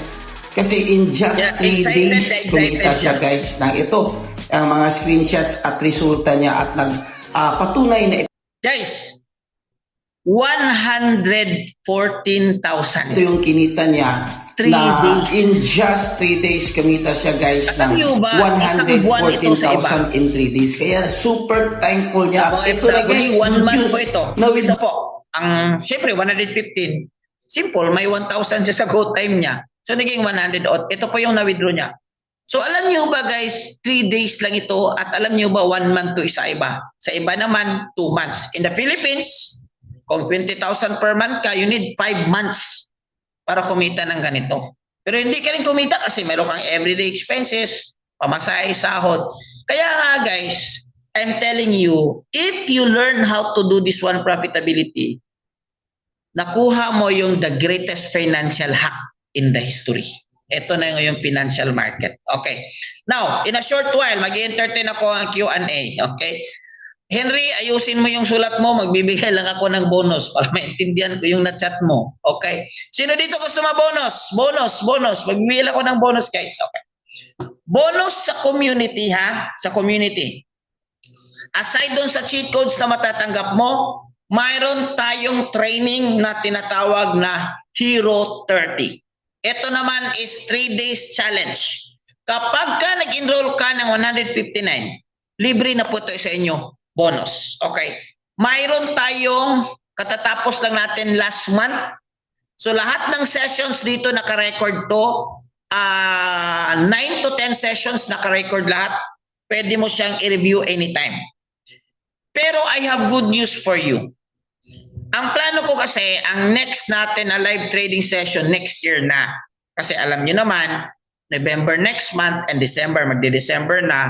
Kasi in just 3 days kumita siya, guys, ng ito. Ang mga screenshots at resulta niya at nagpatunay na Guys, 114,000. Ito yung kinita niya 3 na days. in just 3 days kumita siya guys Alam ng niyo ba, isang buwan ito sa iba. 114,000 in 3 days. Kaya super thankful niya. Mga Ito na guys, 1 month juice po ito. na with Ito po, ang syempre 115. Simple, may 1,000 siya sa go time niya. So naging 100 odd. Ito po yung na-withdraw niya. So alam niyo ba guys, 3 days lang ito at alam niyo ba 1 month to isa iba. Sa iba naman 2 months. In the Philippines, kung 20,000 per month ka, you need 5 months para kumita ng ganito. Pero hindi ka rin kumita kasi meron kang everyday expenses, pamasahe, sahod. Kaya nga guys, I'm telling you, if you learn how to do this one profitability, nakuha mo yung the greatest financial hack in the history. Ito na yung financial market. Okay. Now, in a short while, mag-entertain ako ang Q&A. Okay. Henry, ayusin mo yung sulat mo. Magbibigay lang ako ng bonus para maintindihan ko yung na-chat mo. Okay. Sino dito gusto ma-bonus? Bonus. Magbibigay lang ako ng bonus, guys. Okay. Bonus sa community, ha? Sa community. Aside dun sa cheat codes na matatanggap mo, mayroon tayong training na tinatawag na Hero 30. Ito naman is 3 days challenge. Kapag ka nag-enroll ka ng 159, libre na po ito sa inyo. Bonus. Okay. Mayroon tayong katatapos lang natin last month. So lahat ng sessions dito naka-record to. 9 to 10 sessions naka-record lahat. Pwede mo siyang i-review anytime. Pero I have good news for you. Ang plano ko kasi, ang next natin na live trading session next year na. Kasi alam niyo naman, November next month and December, magde-December na.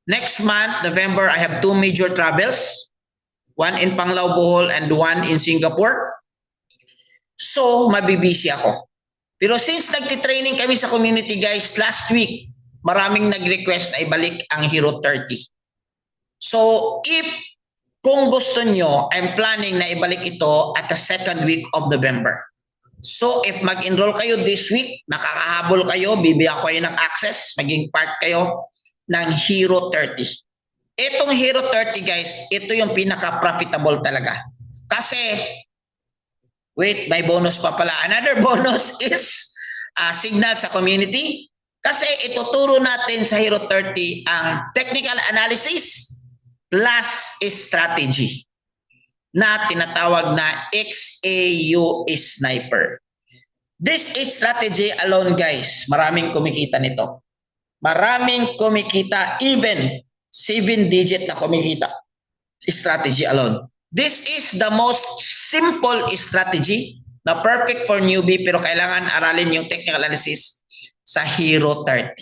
Next month, November, I have 2 major travels. One in Panglao, Bohol and one in Singapore. So, mabibisi ako. Pero since nagtitraining kami sa community guys, last week, maraming nag-request na ibalik ang Hero 30. So, kung gusto nyo, I'm planning na ibalik ito at the second week of November. So, if mag-enroll kayo this week, makakahabol kayo, bibigyan ko kayo ng access, maging part kayo ng Hero 30. Itong Hero 30 guys, ito yung pinaka-profitable talaga. Kasi, wait, may bonus pa pala. Another bonus is signal sa community. Kasi ituturo natin sa Hero 30 ang technical analysis plus strategy na tinatawag na XAU Sniper. This is strategy alone guys. Maraming kumikita nito. Maraming kumikita, even 7-digit na kumikita. Strategy alone. This is the most simple strategy na perfect for newbie pero kailangan aralin yung technical analysis sa Hero 30.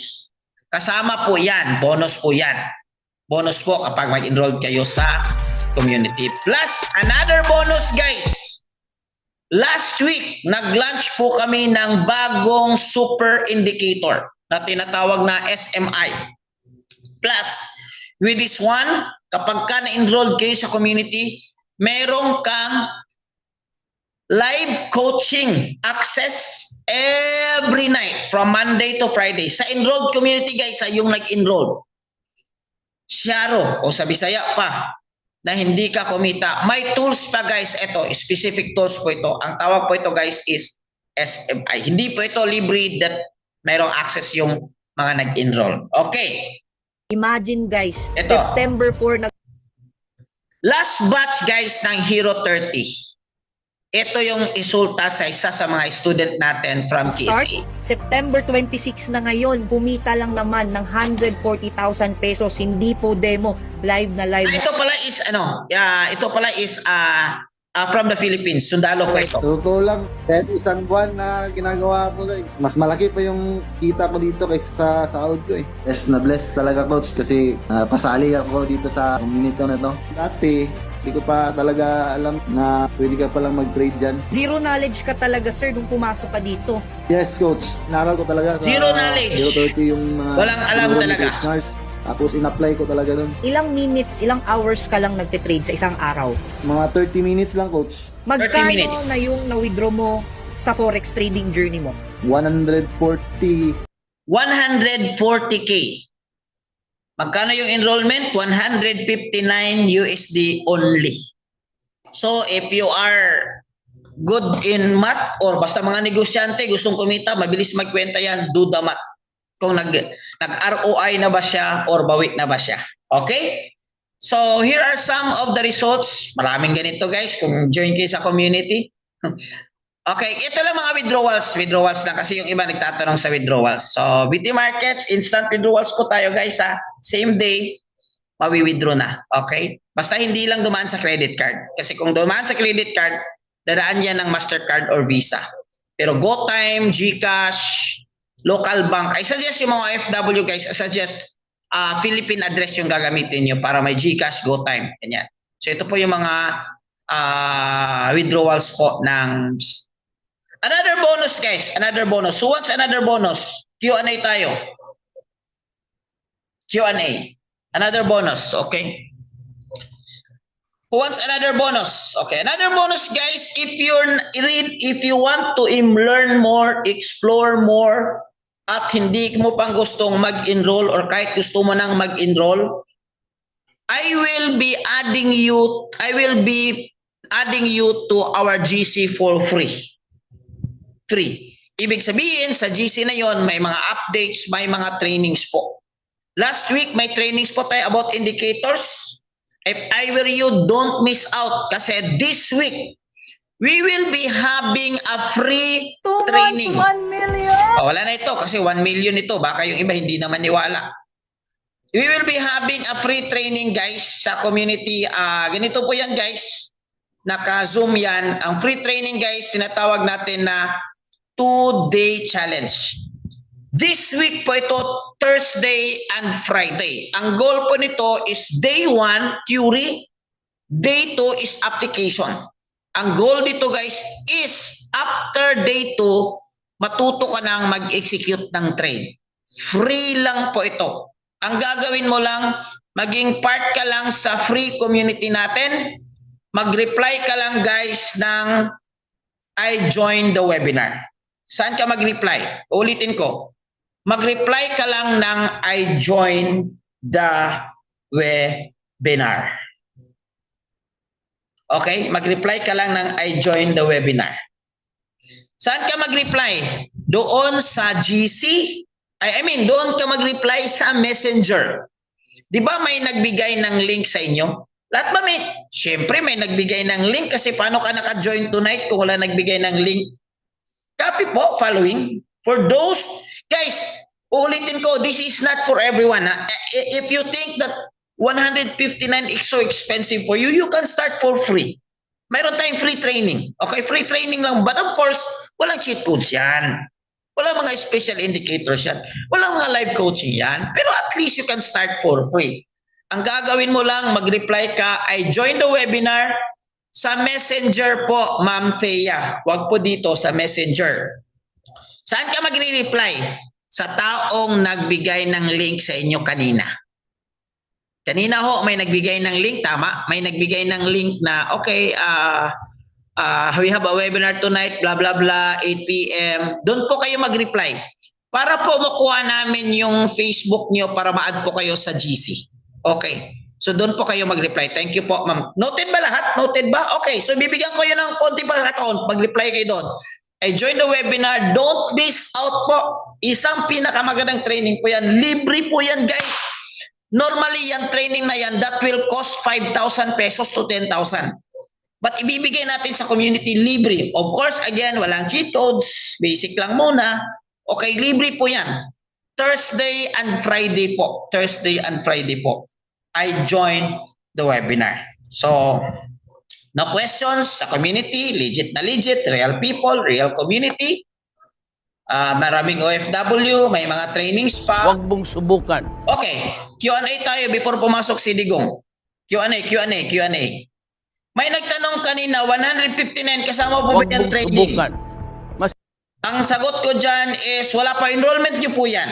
Kasama po yan, bonus po yan. Bonus po kapag mag-enroll kayo sa community. Plus, another bonus guys. Last week, nag-launch po kami ng bagong super indicator na tinatawag na SMI. Plus, with this one, kapag ka na-enroll kayo sa community, meron kang live coaching access every night from Monday to Friday. Sa enrolled community guys, yung nag-enroll. Siyaro o sa Bisaya pa na hindi ka kumita. May tools pa guys. Ito, specific tools po ito. Ang tawag po ito guys is SMI. Hindi po ito libre that mayroong access yung mga nag-enroll. Okay. Imagine guys, Ito. September 4 Last batch guys ng Hero 30. Ito yung resulta sa isa sa mga student natin from start. KSA. September 26 na ngayon, kumita lang naman ng 140,000 pesos. Hindi po demo, live na live. Ito pala is from the Philippines. Sundalo ko ito. Totoo lang, kahit isang buwan na ginagawa ko, mas malaki pa yung kita ko dito kaysa sa sahod ko eh. Bless talaga coach kasi pasali ako dito sa community na to. Dati, hindi ko pa talaga alam na pwede ka palang mag-trade dyan. Zero knowledge ka talaga sir nung pumasok ka dito. Yes coach, naral ko talaga sa Zero knowledge. Hero 30 yung Walang alam tinuro ni talaga. Coach Nars. Tapos in-apply ko talaga dun. Ilang minutes, ilang hours ka lang nagtitrade sa isang araw? Mga 30 minutes lang coach. 30 Magkano minutes. na yung na-withdraw mo sa forex trading journey mo? 140. 140K. Magkano yung enrollment? 159 USD only. So if you are good in math or basta mga negosyante gustong kumita, mabilis magkwenta yan, do the math. Kung nag-ROI na ba siya or bawi na ba siya. Okay? So here are some of the results. Maraming ganito guys kung join kayo sa community. Okay, ito lang mga withdrawals na kasi yung iba nagtatanong sa withdrawals. So BT Markets, instant withdrawals po tayo guys ha. Same day, mawi-withdraw na. Okay? Basta hindi lang dumaan sa credit card. Kasi kung dumaan sa credit card, dadaan yan ng Mastercard or Visa. Pero GoTime, GCash, local bank, I suggest yung mga FW guys, I suggest Philippine address yung gagamitin nyo para may GCash, GoTime. Ganyan. So ito po yung mga withdrawals po ng... Another bonus guys, another bonus. Who wants another bonus? Q&A tayo. Q&A. Another bonus, okay? Who wants another bonus? Okay, another bonus guys, if you want to learn more, explore more, at hindi mo pang gustong mag-enroll or kahit gusto mo nang mag-enroll, I will be adding you to our GC for free. Free. Ibig sabihin, sa GC na yon may mga updates, may mga trainings po. Last week, may trainings po tayo about indicators. If I were you, don't miss out. Kasi this week, we will be having a free training. 2 months, 1 million! Oh, wala na ito kasi 1 million ito. Baka yung iba hindi naman niwala. We will be having a free training guys sa community. Ganito po yan guys. Naka-zoom yan. Ang free training guys, tinatawag natin na 2-day challenge. This week po ito, Thursday and Friday. Ang goal po nito is day 1, theory. Day 2 is application. Ang goal dito guys is after day 2, matuto ka nang mag-execute ng trade. Free lang po ito. Ang gagawin mo lang, maging part ka lang sa free community natin. Mag-reply ka lang guys ng I joined the webinar. Saan ka mag-reply? Ulitin ko. Mag-reply ka lang ng I joined the webinar. Okay? Mag-reply ka lang ng I joined the webinar. Saan ka mag-reply? Doon sa GC? Doon ka mag-reply sa Messenger. Di ba may nagbigay ng link sa inyo? Lahat ba Siyempre may nagbigay ng link kasi paano ka naka-join tonight kung wala nagbigay ng link? Copy po, following. For those, guys, ulitin ko, this is not for everyone. Ha? If you think that 159 is so expensive for you, you can start for free. Mayroon tayong free training. Okay, free training lang. But of course, walang cheat codes yan. Walang mga special indicators yan. Walang mga live coaching yan. Pero at least you can start for free. Ang gagawin mo lang, mag-reply ka, I joined the webinar sa Messenger po, Ma'am Thea. Huwag po dito sa Messenger. Saan ka magre-reply? Sa taong nagbigay ng link sa inyo kanina. Kanina ho, may nagbigay ng link, tama? May nagbigay ng link na, okay, we have a webinar tonight, blah, blah, blah, 8 p.m. Doon po kayo mag-reply. Para po makuha namin yung Facebook nyo para ma-add po kayo sa GC. Okay. So doon po kayo mag-reply. Thank you po, ma'am. Noted ba lahat? Noted ba? Okay. So bibigyan ko yun ng konti pagkakataon. Mag-reply kayo doon. I joined the webinar. Don't miss out po. Isang pinakamagandang training po yan. Libre po yan, guys. Normally, yan training na yan, that will cost 5,000 pesos to 10,000. But ibibigay natin sa community libre. Of course, again, walang cheat codes. Basic lang muna. Okay, libre po yan. Thursday and Friday po. Thursday and Friday po. I joined the webinar. So, no questions sa community. Legit na legit. Real people, real community. Maraming OFW. May mga trainings pa. Huwag mong subukan. Okay. Q&A tayo before pumasok si Digong. Q&A. May nagtanong kanina, 159 kasama po ba Huwag yung mong training? subukan. Ang sagot ko dyan is, wala pa enrollment nyo po yan.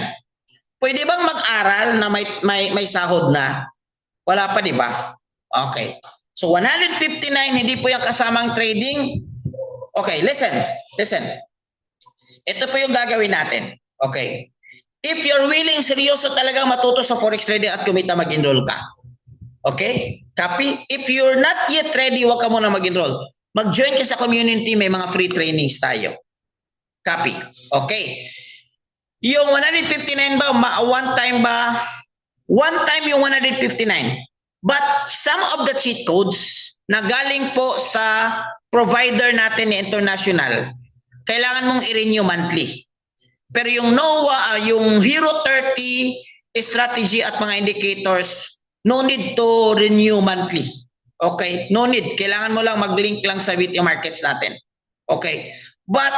Pwede bang mag-aral na may sahod na? Wala pa, di ba? Okay. So, 159, hindi po yung kasamang trading. Okay, listen. Ito po yung gagawin natin. Okay. If you're willing, seryoso talagang matuto sa forex trading at kumita, mag-enroll ka. Okay? Copy? If you're not yet ready, huwag ka muna mag-enroll. Mag-join ka sa community, may mga free trainings tayo. Copy? Okay. Yung 159 ba, one time ba? One time yung 159. But some of the cheat codes na galing po sa provider natin ni International, kailangan mong i-renew monthly. Pero yung NOAA, yung Hero 30 strategy at mga indicators, no need to renew monthly. Okay? No need. Kailangan mo lang mag-link lang sa video markets natin. Okay? But,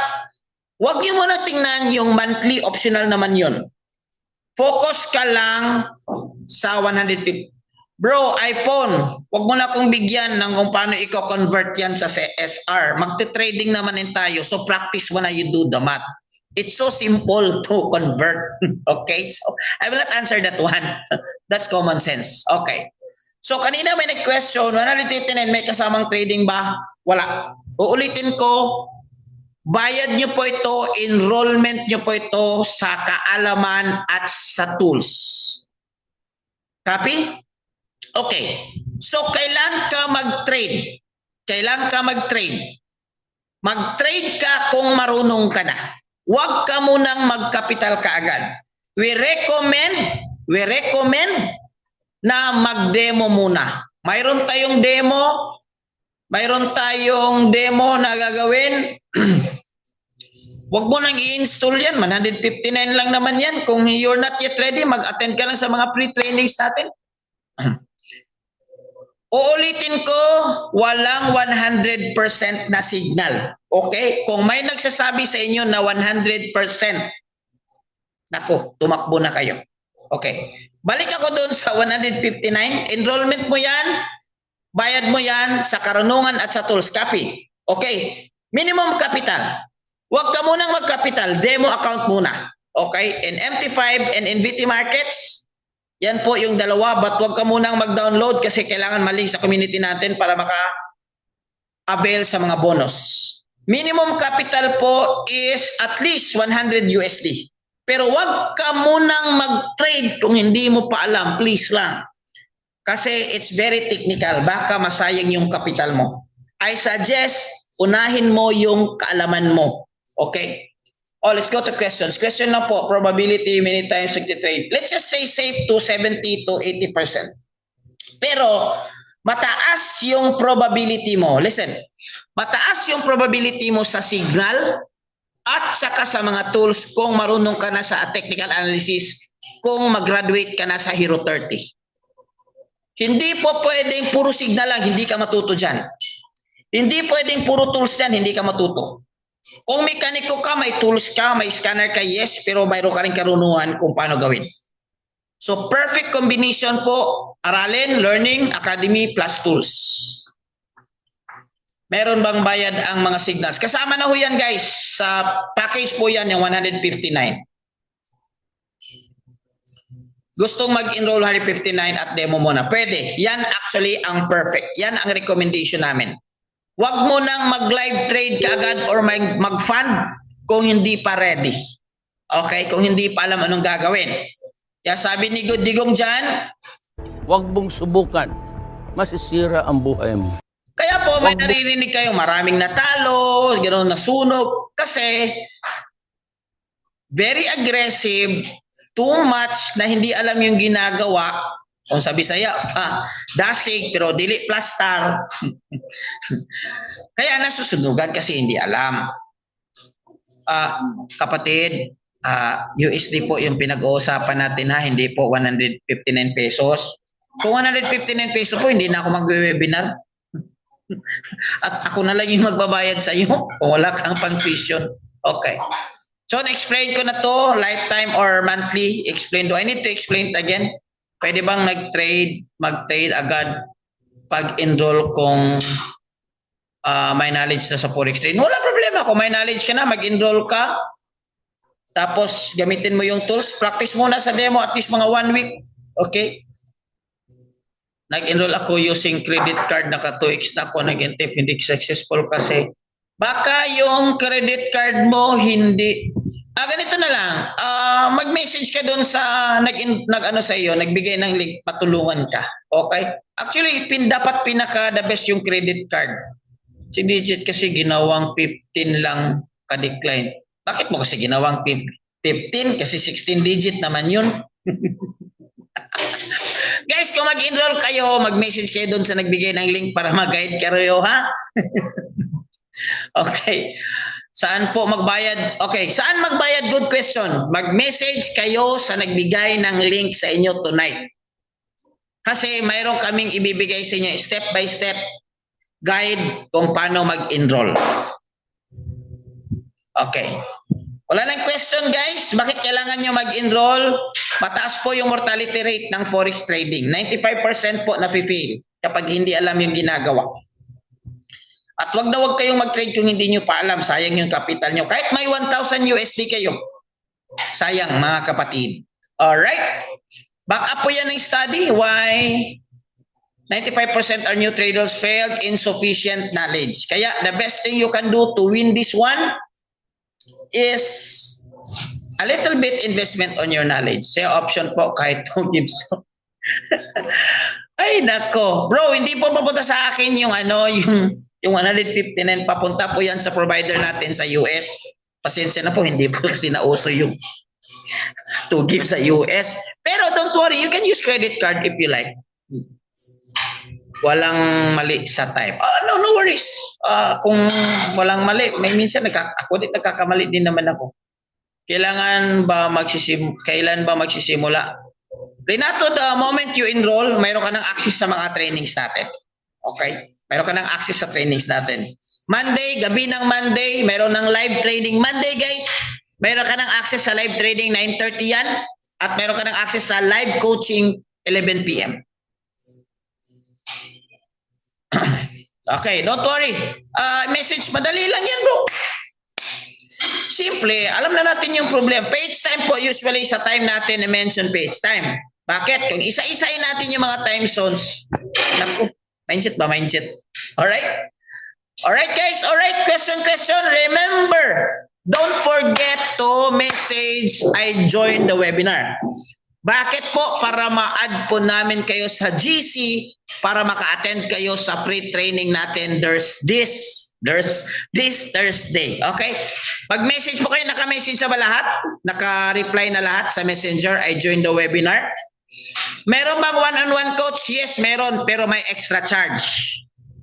wag niyo muna tingnan yung monthly, optional naman yun. Focus ka lang sa 150. Bro, iPhone, wag mo na akong bigyan ng kung paano i-convert yan sa SR. Magte-trading naman din tayo. So, practice mo na you do the math. It's so simple to convert. Okay? So, I will not answer that one. That's common sense. Okay. So, kanina may nag-question, 159 may kasamang trading ba? Wala. Uulitin ko, bayad nyo po ito, enrollment nyo po ito sa kaalaman at sa tools. Copy? Okay. So, kailan ka mag-trade? Kailan ka mag-trade? Mag-trade ka kung marunong ka na. Huwag ka munang mag-capital kaagad. We recommend na mag-demo muna. Mayroon tayong demo na gagawin. Huwag mo nang i-install yan. 159 lang naman yan. Kung you're not yet ready, mag-attend ka lang sa mga pre-trainings natin. Uulitin ko, walang 100% na signal. Okay? Kung may nagsasabi sa inyo na 100%, nako, tumakbo na kayo. Okay. Balik ako doon sa 159. Enrollment mo yan, bayad mo yan sa karunungan at sa tools. Copy. Okay. Minimum capital. Huwag ka munang mag-capital. Demo account muna. Okay. In MT5 and in VT Markets, yan po yung dalawa. But huwag ka munang mag-download kasi kailangan mali sa community natin para maka-avail sa mga bonus. Minimum capital po is at least 100 USD. Pero wag ka munang mag-trade kung hindi mo pa alam. Please lang. Kasi it's very technical. Baka masayang yung capital mo. I suggest, unahin mo yung kaalaman mo. Okay? Oh, let's go to questions. Question na po, probability, many times trade. Let's just say safe to 70 to 80%. Pero, mataas yung probability mo. Listen, mataas yung probability mo sa signal at saka sa mga tools kung marunong ka na sa technical analysis, kung mag-graduate ka na sa Hero 30. Hindi po pwedeng puro signal lang, hindi ka matuto dyan. Hindi pwedeng puro tools yan, hindi ka matuto. Kung mekaniko ka, may tools ka, may scanner ka, yes, pero mayroon ka rin karunungan kung paano gawin. So, perfect combination po, aralin, learning, academy, plus tools. Meron bang bayad ang mga signals? Kasama na ho yan guys. Sa package po yan yung 159. Gustong mag-enroll 159 at demo muna. Pwede. Yan actually ang perfect. Yan ang recommendation namin. Huwag mo nang mag-live trade kaagad or mag-fund kung hindi pa ready. Okay? Kung hindi pa alam anong gagawin. Kaya sabi ni Digong dyan, huwag mong subukan. Masisira ang buhay mo. Kaya po may naririnig kayo maraming natalo, gano'n nasunog kasi very aggressive, too much na hindi alam yung ginagawa. Kung sa Bisaya pa, dasig pero dili plastar. Kaya nasusunugan kasi hindi alam. Kapatid, USD po yung pinag-uusapan natin ha, hindi po 159 pesos. Kung 159 pesos po, hindi na ako mag-webinar. At ako na lang yung magbabayad sa iyo kung wala kang pang-tuition. Okay. So, na-explain ko na to, lifetime or monthly. Explain. Do I need to explain it again? Pwede bang mag-trade agad pag-enroll kung may knowledge na sa forex trade? Wala problema. Kung may knowledge ka na, mag-enroll ka. Tapos, gamitin mo yung tools. Practice muna sa demo at least mga 1 week. Okay? Nag-enroll ako using credit card, naka 2x na ako, nag-intip, hindi successful kasi baka yung credit card mo hindi. Ganito na lang, mag-message ka doon sa nag-ano sa iyo, nagbigay ng link, patulungan ka. Okay? Actually, dapat pinaka the best yung credit card. Si Digit kasi ginawang 15 lang ka-decline. Bakit mo kasi ginawang 15? Kasi 16 digit naman yun. Guys, kung mag-enroll kayo, mag-message kayo doon sa nagbigay ng link para mag-guide kayo, ha? Okay. Saan po magbayad? Okay, saan magbayad? Good question. Mag-message kayo sa nagbigay ng link sa inyo tonight. Kasi mayroon kaming ibibigay sa inyo step by step guide kung paano mag-enroll. Okay. Wala nang question, guys. Bakit kailangan nyo mag-enroll? Mataas po yung mortality rate ng forex trading. 95% po nafe-fail kapag hindi alam yung ginagawa. At wag na wag kayong mag-trade kung hindi nyo pa alam. Sayang yung capital nyo. Kahit may 1,000 USD kayo. Sayang, mga kapatid. Alright? Back up po yan ng study. Why 95% are new traders failed insufficient knowledge. Kaya the best thing you can do to win this one is a little bit investment on your knowledge. Say option po kahit 2 gives. Ay nako. Bro, hindi po papunta sa akin yung yung 159, papunta po yan sa provider natin sa US. Pasensya na po, hindi po kasi nauso yung 2 gives sa US. Pero don't worry, you can use credit card if you like. Walang mali sa time. No worries. Kung walang mali, may minsan ako din nagkakamali din naman ako. Kailan ba magsisimula? Renato, the moment you enroll, mayroon ka ng access sa mga trainings natin. Okay? Mayroon ka ng access sa trainings natin. Monday, gabi ng Monday, mayroon ng live training. Monday, guys, mayroon ka ng access sa live trading 9:30 yan. At mayroon ka ng access sa live coaching 11 p.m. Okay, don't worry. Message, madali lang yan, bro. Simple, alam na natin yung problem. Page time po, usually sa time natin na-mention page time. Bakit? Kung isa-isain natin yung mga time zones, naku, mindset ba? Mindset. Alright? Alright, guys. Alright, question. Remember, don't forget to message, I joined the webinar. Bakit po? Para ma-add po namin kayo sa GC para maka-attend kayo sa free training natin. There's this Thursday. Okay? Pag-message po kayo, naka-message sa ba lahat? Naka-reply na lahat sa messenger, I joined the webinar. Meron bang one-on-one coach? Yes, meron. Pero may extra charge.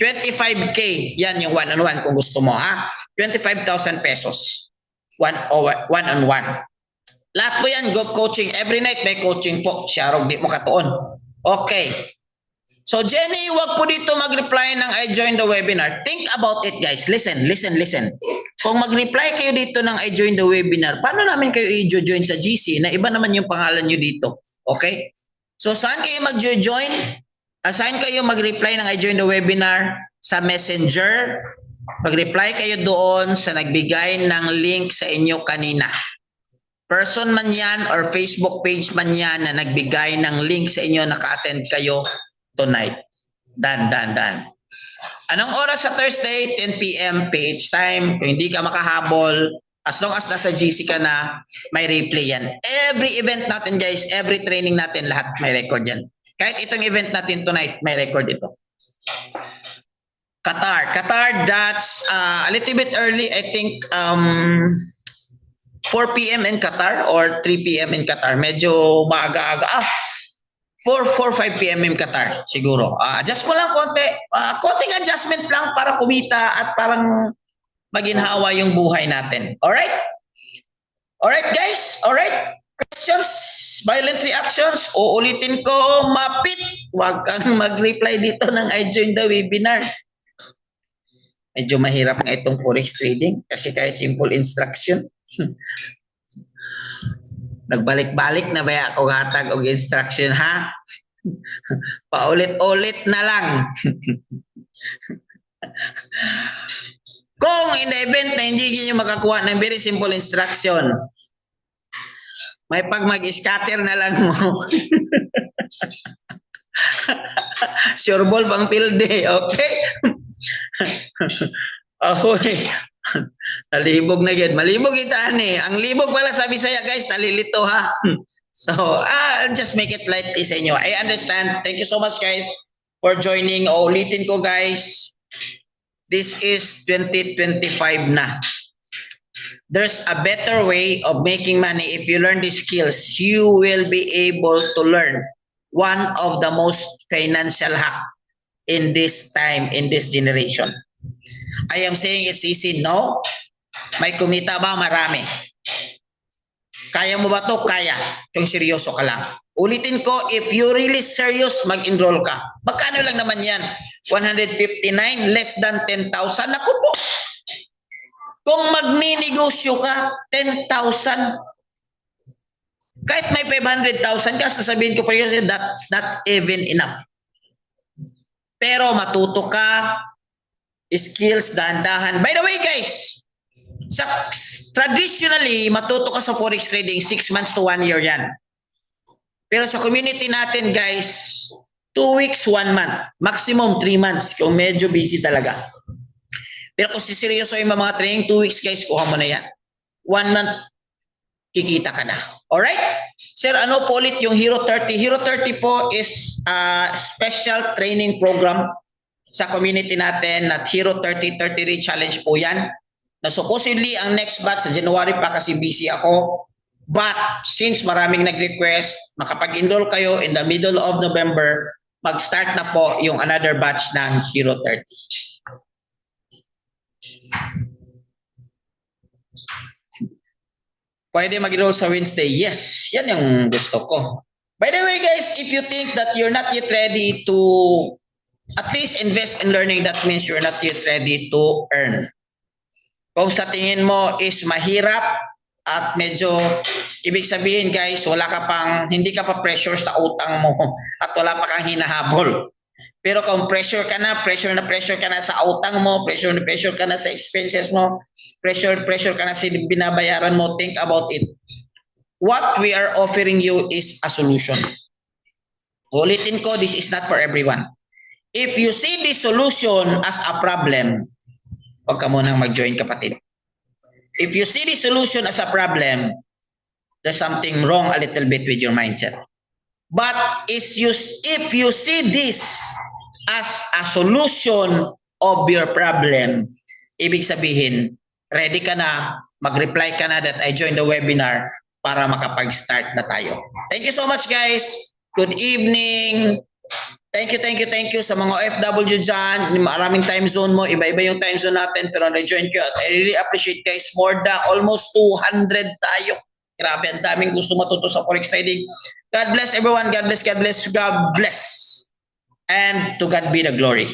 25K. Yan yung one-on-one kung gusto mo, ha? 25,000 pesos. One-on-one. Lahat po yan, group coaching. Every night may coaching po. Siyarog, di mo katuon. Okay. So Jenny, wag po dito mag-reply ng I joined the webinar. Think about it, guys. Listen. Kung mag-reply kayo dito ng I joined the webinar, paano namin kayo i-join sa GC na iba naman yung pangalan nyo dito? Okay? So saan kayo mag-join? Saan kayo mag-reply ng I joined the webinar? Sa Messenger. Mag-reply kayo doon sa nagbigay ng link sa inyo kanina. Person man yan or Facebook page man yan na nagbigay ng link sa inyo, naka-attend kayo tonight. Done. Anong oras sa Thursday? 10 p.m. PH time. Kung hindi ka makahabol, as long as nasa GC ka na, may replay yan. Every event natin, guys, every training natin, lahat may record yan. Kahit itong event natin tonight, may record ito. Qatar, that's a little bit early. I think 4 p.m. in Qatar or 3 p.m. in Qatar. Medyo maaga-aga. 5 p.m. in Qatar siguro. Adjust mo lang konti. Konting adjustment lang para kumita at parang maginhawa yung buhay natin. Alright? Alright, guys? Alright? Questions? Violent reactions? Uulitin ko, mapit. Huwag kang mag-reply dito ng I joined the webinar. Medyo mahirap nga itong forex trading kasi kahit simple instruction. Nagbalik-balik na ba ako hatag og instruction, ha? Paulit-ulit na lang. Kung in the event na hindi niyo makakuha ng very simple instruction, may pag mag-scatter na lang mo. Sure ball bang pilde, okay? Okay. Nalibog na yun. Malibog itaan eh. Ang libog pala sa Bisaya, guys, nalilito, ha? So, just make it light sa inyo. I understand. Thank you so much, guys. for joining. O, ulitin ko guys, this is 2025 na. There's a better way of making money. If you learn these skills, you will be able to learn one of the most financial hack in this time, in this generation. I am saying it's easy. No. May kumita ba? Marami. Kaya mo ba to? Kaya. Kung seryoso ka lang. Ulitin ko, if you really serious, mag-enroll ka. Magkano lang naman yan? 159, less than 10,000. Naku po. Kung magninegosyo ka, 10,000. Kahit may 500,000 ka, sasabihin ko pa yun, that's not even enough. Pero matuto ka, skills, dahan-dahan. By the way guys, traditionally, matuto ka sa forex trading 6 months to 1 year yan. Pero sa community natin guys, 2 weeks, 1 month. Maximum 3 months kung medyo busy talaga. Pero kung seryoso yung mga training, 2 weeks guys, kuha mo na yan. 1 month, kikita ka na. Alright? Sir, ano po ulit yung Hero 30? Hero 30 po is a special training program sa community natin at Hero 30 Day Challenge po yan. Na supposedly, ang next batch sa January pa kasi busy ako. But since maraming nag-request, makapag-enroll kayo in the middle of November, mag-start na po yung another batch ng Hero 30. Pwede mag-enroll sa Wednesday? Yes, yan yung gusto ko. By the way guys, if you think that you're not yet ready to at least invest in learning, that means you're not yet ready to earn. Kung sa tingin mo is mahirap at medyo ibig sabihin guys, hindi ka pa pressure sa utang mo at wala pa kang hinahabol. Pero kung pressure ka na sa utang mo, pressure ka na sa expenses mo, pressure ka na sa binabayaran mo, think about it. What we are offering you is a solution. Ulitin ko, this is not for everyone. If you see this solution as a problem, huwag ka munang mag-join kapatid. If you see this solution as a problem, there's something wrong a little bit with your mindset. But if you see this as a solution of your problem, ibig sabihin, ready ka na, mag-reply ka na that I joined the webinar para makapag-start na tayo. Thank you so much guys. Good evening. Thank you sa mga OFW dyan. Maraming time zone mo. Iba-iba yung time zone natin pero na-join ko. I really appreciate guys. More than almost 200 tayo. Grabe, ang daming gusto matuto sa forex trading. God bless everyone. God bless. And to God be the glory.